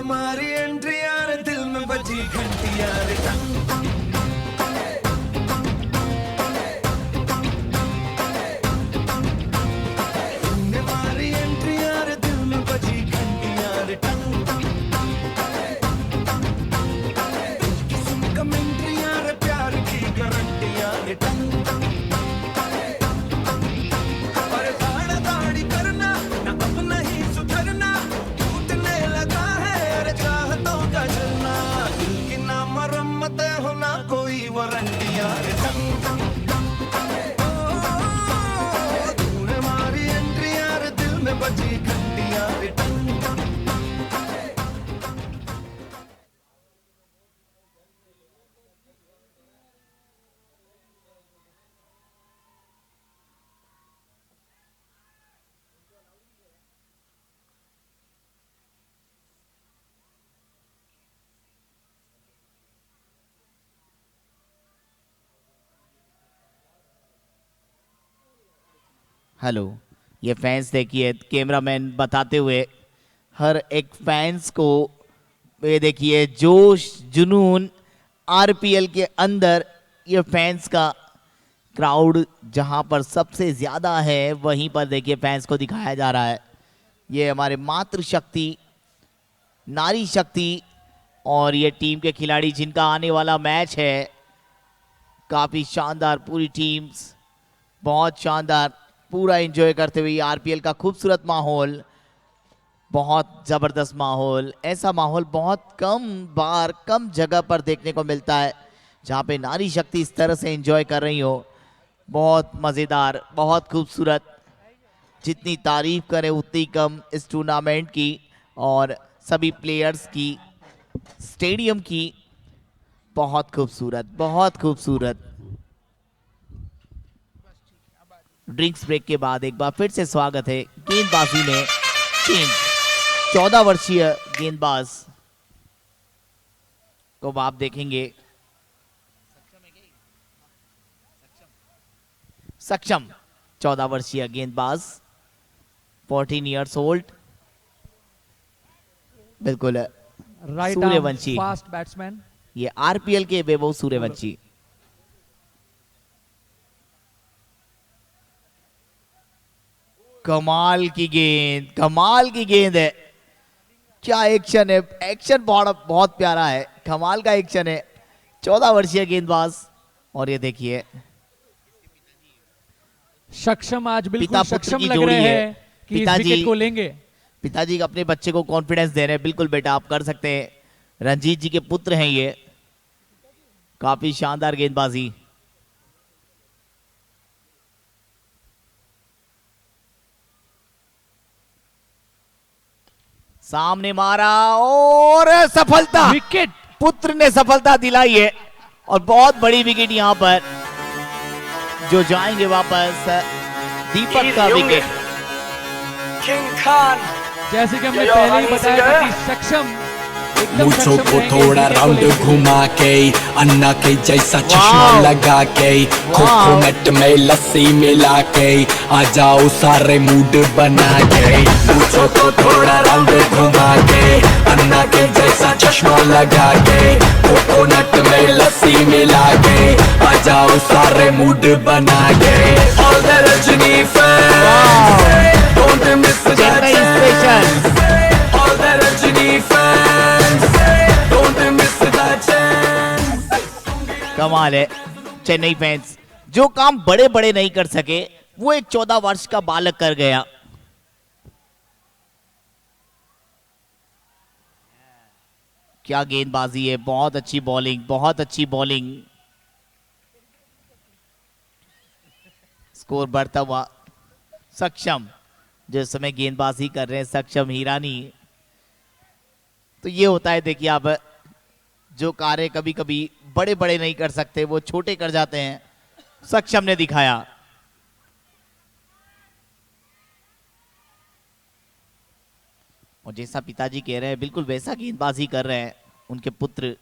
मारी एंट्री यार, दिल में बजी घंटी यार। तूने मारी एंट्री यार, दिल में बजी घंटी यार। किस्म कमेंट्री यार, प्यार की गारंटी यार। पर दाड़ा दाड़ी करना ना, अब नहीं सुधरना, टूटने लगा है चाहतों का जलना। दिल की ना मरम्मत हो ना कोई वारंटी यार। तूने मारी एंट्री यार, दिल में बजी घंटी यार। हेलो, ये फैंस देखिए, कैमरामैन बताते हुए हर एक फैंस को, ये देखिए जोश जुनून आरपीएल के अंदर, ये फैंस का क्राउड जहां पर सबसे ज्यादा है वहीं पर देखिए फैंस को दिखाया जा रहा है। ये हमारे मातृशक्ति, नारी शक्ति और ये टीम के खिलाड़ी जिनका आने वाला मैच है। काफी शानदार पूरी टीम्स, बहुत शानदार, पूरा एंजॉय करते हुए आरपीएल का खूबसूरत माहौल, बहुत जबरदस्त माहौल। ऐसा माहौल बहुत कम बार, कम जगह पर देखने को मिलता है जहां पे नारी शक्ति इस तरह से एंजॉय कर रही हो। बहुत मजेदार, बहुत खूबसूरत, जितनी तारीफ करें उतनी कम इस टूर्नामेंट की और सभी प्लेयर्स की, स्टेडियम की। बहुत खूबसूरत, बहुत खूबसूरत। ड्रिंक्स ब्रेक के बाद एक बार फिर से स्वागत है गेंदबाजी में चेंज। 14 वर्षीय गेंदबाज को आप देखेंगे, सक्षम 14 वर्षीय गेंदबाज, 14 इयर्स ओल्ड, बिल्कुल सूर्यवंशी, फास्ट बैट्समैन। ये आरपीएल के वैभव सूर्यवंशी। कमाल की गेंद, कमाल की गेंद है। क्या एक्शन है, एक्शन बहुत प्यारा है, कमाल का एक्शन है। 14 वर्षीय गेंदबाज और ये देखिए सक्षम आज बिल्कुल सक्षम लग रहे हैं कि इस विकेट को लेंगे। पिताजी अपने बच्चे को कॉन्फिडेंस दे रहे हैं, बिल्कुल बेटा आप कर सकते हैं। रंजीत जी के पुत्र हैं ये। काफी शानदार गेंदबाजी। सामने मारा और सफलता, विकेट, पुत्र ने सफलता दिलाई है और बहुत बड़ी विकेट यहां पर जो जाएंगे वापस। दीपक का विकेट। किंग खान, जैसे कि हमने पहले ही बताया था कि सक्षम मुझो को थोड़ा राउंड घुमा के, अन्ना के जैसा चश्मा लगा के, कोकोनट में लस्सी मिला के, आ जाओ सारे मूड बना के। मुझो को थोड़ा राउंड घुमा के, अन्ना के जैसा चश्मा लगा के, कोकोनट में लस्सी मिला के, आ जाओ सारे मूड बना के। All the Rajni fans, don't miss the chance. All the Rajni fans, don't miss the chance. कमाल है। चेन्नई फैंस जो काम बड़े बड़े नहीं कर सके वो एक 14 वर्ष का बालक कर गया। क्या गेंदबाजी है, बहुत अच्छी बॉलिंग, बहुत अच्छी बॉलिंग। स्कोर बढ़ता हुआ। सक्षम जो इस समय गेंदबाजी कर रहे हैं, सक्षम हीरानी। तो ये होता है, देखिए आप जो कार्य कभी कभी बड़े बड़े नहीं कर सकते वो छोटे कर जाते हैं, सक्षम ने दिखाया। और जैसा पिताजी कह रहे हैं बिल्कुल वैसा गेंदबाजी कर रहे हैं उनके पुत्र।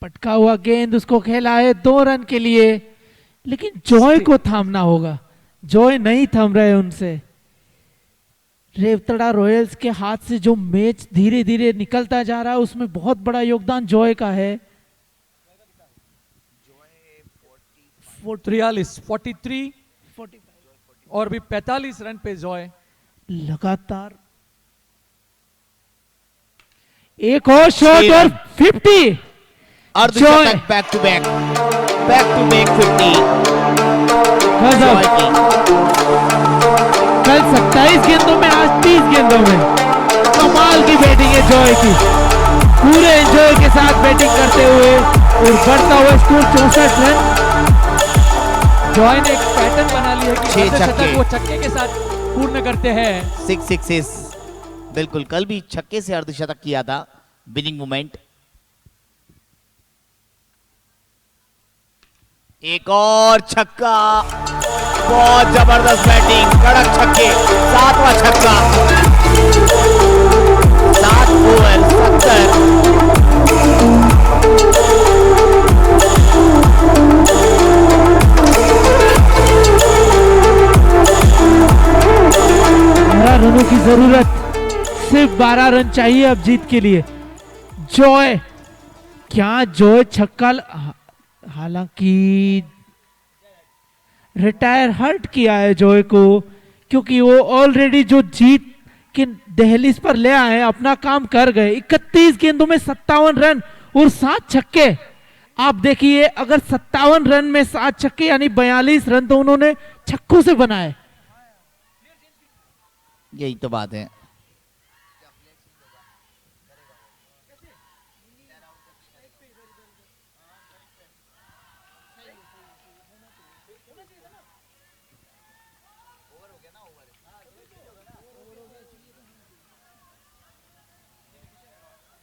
पटका हुआ गेंद उसको खेला है 2 रन के लिए, लेकिन जॉय को थामना होगा। जॉय नहीं थम रहे उनसे। रेवतड़ा रॉयल्स के हाथ से जो मैच धीरे धीरे निकलता जा रहा है उसमें बहुत बड़ा योगदान जॉय का है। 43 और भी 45 रन पे जॉय। लगातार एक और शॉट और 50। अर्धशतक बैक टू बैक 50। कल 27 गेंदों में, आज 30 गेंदों में। कमाल की बैटिंग है जॉय की, पूरे एंजॉय के साथ बैटिंग करते हुए और बढ़ता हुआ स्कोर 64 रन। जॉय ने एक पैटर्न बना लिया है कि अर्धशतक वो छक्के के साथ पूर्ण करते हैं। 6 सिक्सेस, बिल्कुल कल भी छक्के से अर्धशतक किया था, विनिंग मोमेंट। एक और छक्का, बहुत जबरदस्त बैटिंग, कड़क छक्के, 7वां छक्का। 7 ओवर 70। सिर्फ 12 रन चाहिए अब जीत के लिए। जॉय, क्या जॉय छक्का हालांकि रिटायर हर्ट किया है जॉय को, क्योंकि वो ऑलरेडी जो जीत के दहलीज पर ले आए अपना काम कर गए। 31 गेंदों में 57 रन और 7 छक्के। आप देखिए, अगर 57 रन में 7 छक्के यानी 42 रन तो उन्होंने छक्कों से बनाए। यही तो बात है।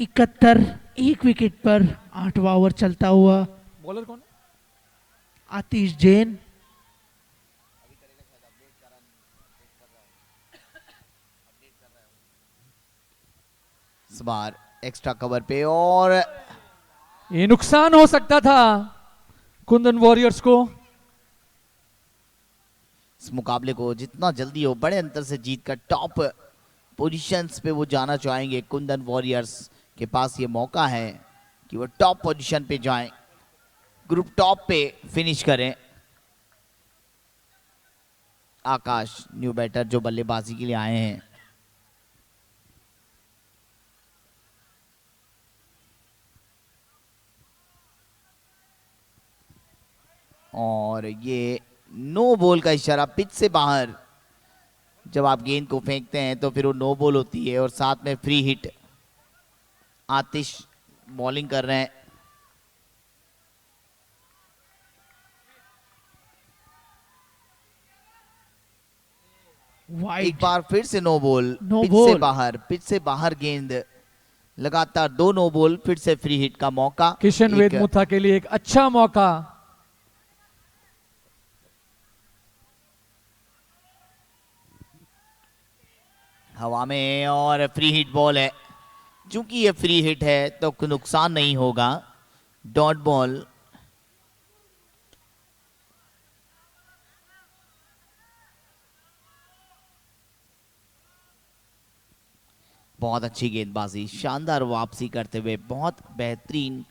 इकहत्तर, एक विकेट पर 8वां ओवर चलता हुआ। बॉलर कौन? आतिश जैन। इस बार एक्स्ट्रा कवर पे और ये नुकसान हो सकता था कुंदन वॉरियर्स को। इस मुकाबले को जितना जल्दी हो बड़े अंतर से जीत कर टॉप पोजीशंस पे वो जाना चाहेंगे। कुंदन वॉरियर्स के पास ये मौका है कि वो टॉप पोजीशन पे जाएं, ग्रुप टॉप पे फिनिश करें। आकाश न्यू बैटर जो बल्लेबाजी के लिए आए हैं। और ये नो बॉल का इशारा, पिच से बाहर जब आप गेंद को फेंकते हैं तो फिर वो नो बॉल होती है और साथ में फ्री हिट। आतिश बॉलिंग कर रहे हैं। एक बार फिर से नो बॉल, पिच से बाहर गेंद, लगातार 2 नो बॉल, फिर से फ्री हिट का मौका। किशन वेदमुथा के लिए एक अच्छा मौका। हवा में और फ्री हिट बॉल है। चूंकि ये फ्री हिट है तो कोई नुकसान नहीं होगा। Dot ball. बहुत अच्छी गेंदबाजी, शानदार वापसी करते हुए बहुत बेहतरीन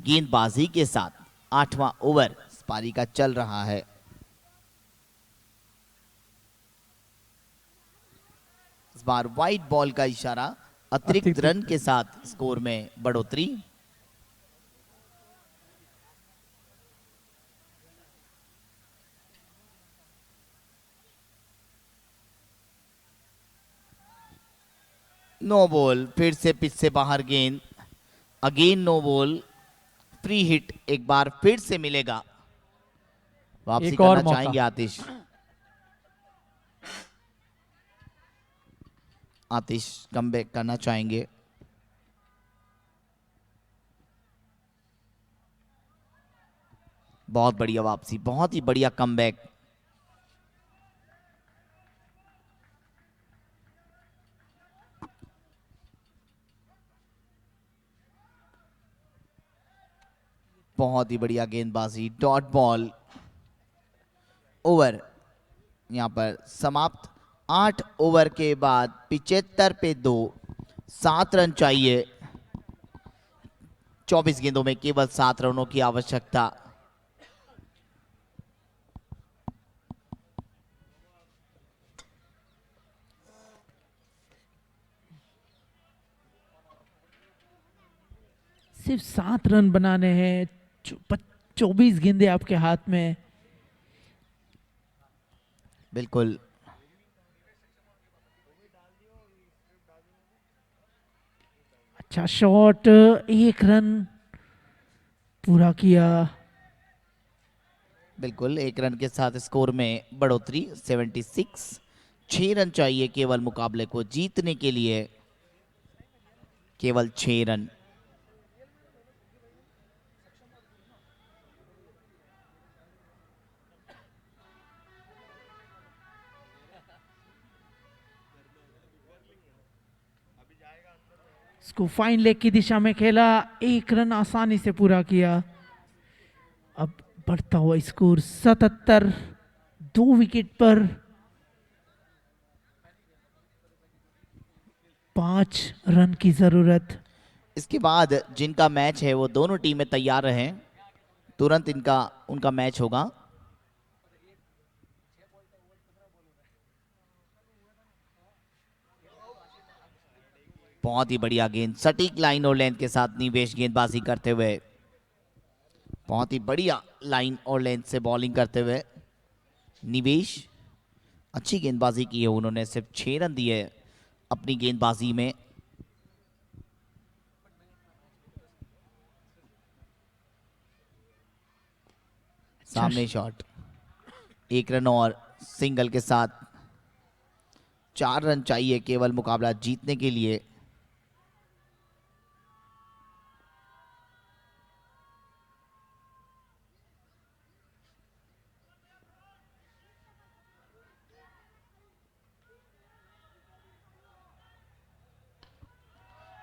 गेंदबाजी के साथ 8वां ओवर इस पारी का चल रहा है। इस बार वाइट बॉल का इशारा, अतिरिक्त रन के साथ स्कोर में बढ़ोतरी। नो बॉल, फिर से पिच से बाहर गेंद, again no ball, free hit एक बार फिर से मिलेगा। वापसी करना चाहेंगे आतिश। आतिश कमबैक करना चाहेंगे। बहुत बढ़िया वापसी, बहुत ही बढ़िया कमबैक। बहुत ही बढ़िया गेंदबाजी, डॉट बॉल। ओवर यहां पर समाप्त। 8 ओवर के बाद 75 पे 2, 7 रन चाहिए। 24 गेंदों में केवल 7 रनों की आवश्यकता। सिर्फ 7 रन बनाने हैं, 24 गेंदें आपके हाथ में। बिल्कुल। अच्छा शॉट, 1 रन पूरा किया। बिल्कुल, 1 रन के साथ स्कोर में बढ़ोतरी 76। 6 रन चाहिए केवल मुकाबले को जीतने के लिए, केवल 6 रन। इसको फाइन लेग की दिशा में खेला, 1 रन आसानी से पूरा किया। अब बढ़ता हुआ स्कोर 77, 2 विकेट पर। 5 रन की जरूरत। इसके बाद जिनका मैच है वो दोनों टीमें तैयार रहें, तुरंत उनका मैच होगा। बहुत ही बढ़िया गेंद, सटीक लाइन और लेंथ के साथ निवेश गेंदबाजी करते हुए, बहुत ही बढ़िया लाइन और लेंथ से बॉलिंग करते हुए निवेश अच्छी गेंदबाजी की है। उन्होंने सिर्फ 6 रन दिए अपनी गेंदबाजी में। सामने शॉट, 1 रन और सिंगल के साथ 4 रन चाहिए केवल मुकाबला जीतने के लिए।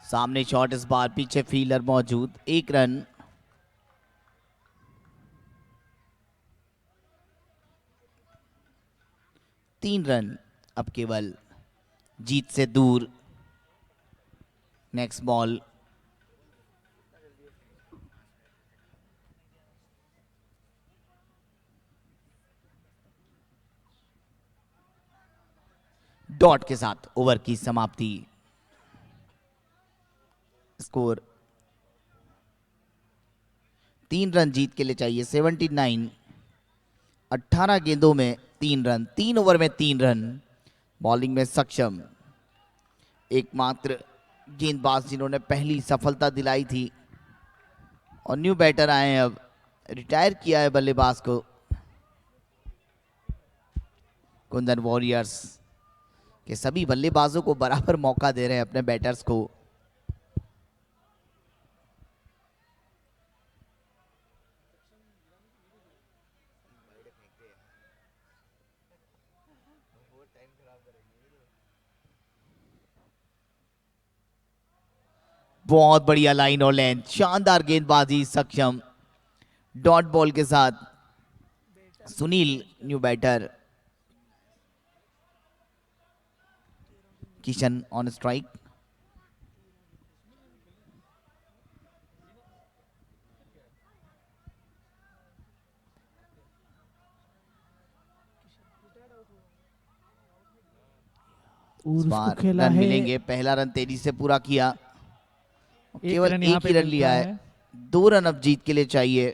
सामने शॉट, इस बार पीछे फील्डर मौजूद, 1 रन। तीन रन अब केवल जीत से दूर। नेक्स्ट बॉल, डॉट के साथ ओवर की समाप्ति। स्कोर 3 रन जीत के लिए चाहिए 79। 18 गेंदों में 3 रन, 3 ओवर में 3 रन। बॉलिंग में सक्षम, एकमात्र गेंदबाज जिन्होंने पहली सफलता दिलाई थी, और न्यू बैटर आए हैं, अब रिटायर किया है बल्लेबाज को। कुंदन वॉरियर्स के सभी बल्लेबाजों को बराबर मौका दे रहे हैं अपने बैटर्स को। बहुत बढ़िया लाइन और लेंथ, शानदार गेंदबाजी सक्षम, डॉट बॉल के साथ Sunil new batter, Kishan on strike. इस बार रन मिलेंगे, पहला रन तेजी से पूरा किया, केवल एक ही रन लिया है। 2 रन अब जीत के लिए चाहिए,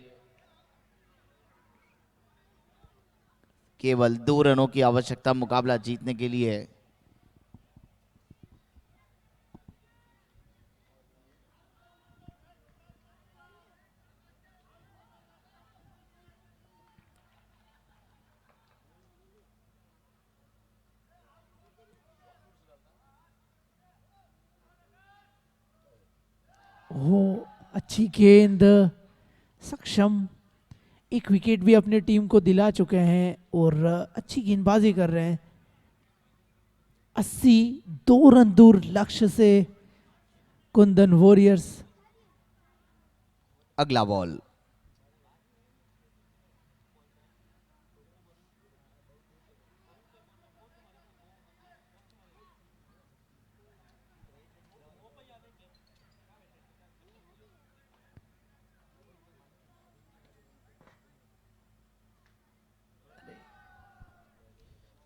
केवल 2 रनों की आवश्यकता मुकाबला जीतने के लिए। हो अच्छी गेंद, सक्षम, एक विकेट भी अपनी टीम को दिला चुके हैं और अच्छी गेंदबाजी कर रहे हैं। 80, 2 रन दूर लक्ष्य से कुंदन वॉरियर्स। अगला बॉल,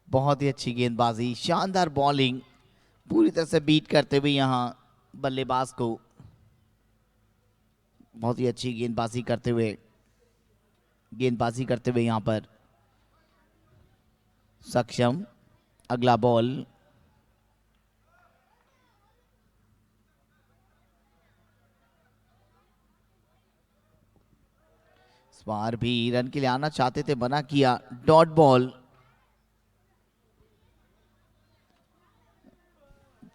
बहुत ही अच्छी गेंदबाजी, शानदार बॉलिंग, पूरी तरह से बीट करते हुए यहाँ बल्लेबाज को। बहुत ही अच्छी गेंदबाजी करते हुए यहाँ पर सक्षम। अगला बॉल, इस बार भी रन के लिए आना चाहते थे, मना किया, डॉट बॉल।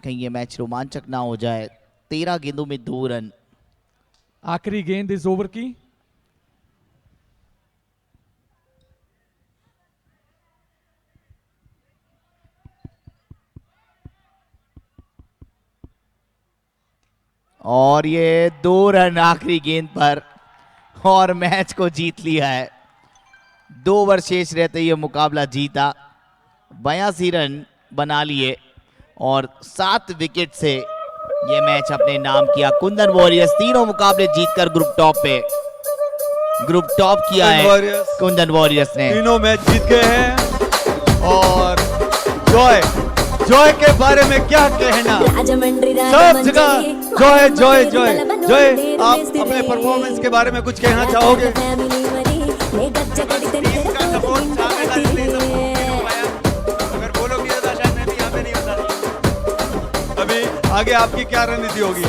कहीं ये मैच रोमांचक ना हो जाए। 13 गेंदों में 2 रन। आखिरी गेंद इस ओवर की। और ये 2 रन आखिरी गेंद पर, और मैच को जीत लिया है। 2 ओवर शेष रहते ये मुकाबला जीता, 82 रन बना लिए और 7 विकेट से ये मैच अपने नाम किया। कुंदन वॉरियर्स तीनों मुकाबले जीतकर ग्रुप टॉप किया है कुंदन वॉरियर्स ने। तीनों मैच जीत गए हैं। और जॉय के बारे में क्या कहना, सब जगह जॉय जॉय जॉय जॉय। आप अपने परफॉर्मेंस के बारे में कुछ कहना चाहोगे? अगर वो लोग नहीं होता शायद मैं भी यहाँ पे नहीं होता। अभी आगे आपकी क्या रणनीति होगी?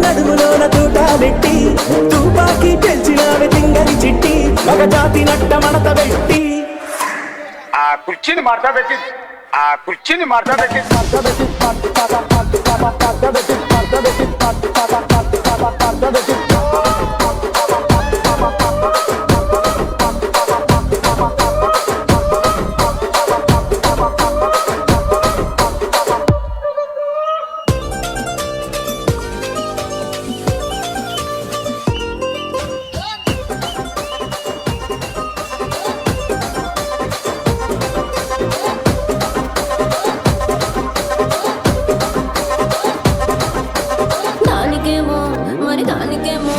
నడుములోన తూట పెట్టి తుపాకి పెంచినావి తింగరి చిట్టి ఒక జాతి నట్ట మడత పెట్టి ఆ కుర్చీని మార్తా పెట్టి దానికేమో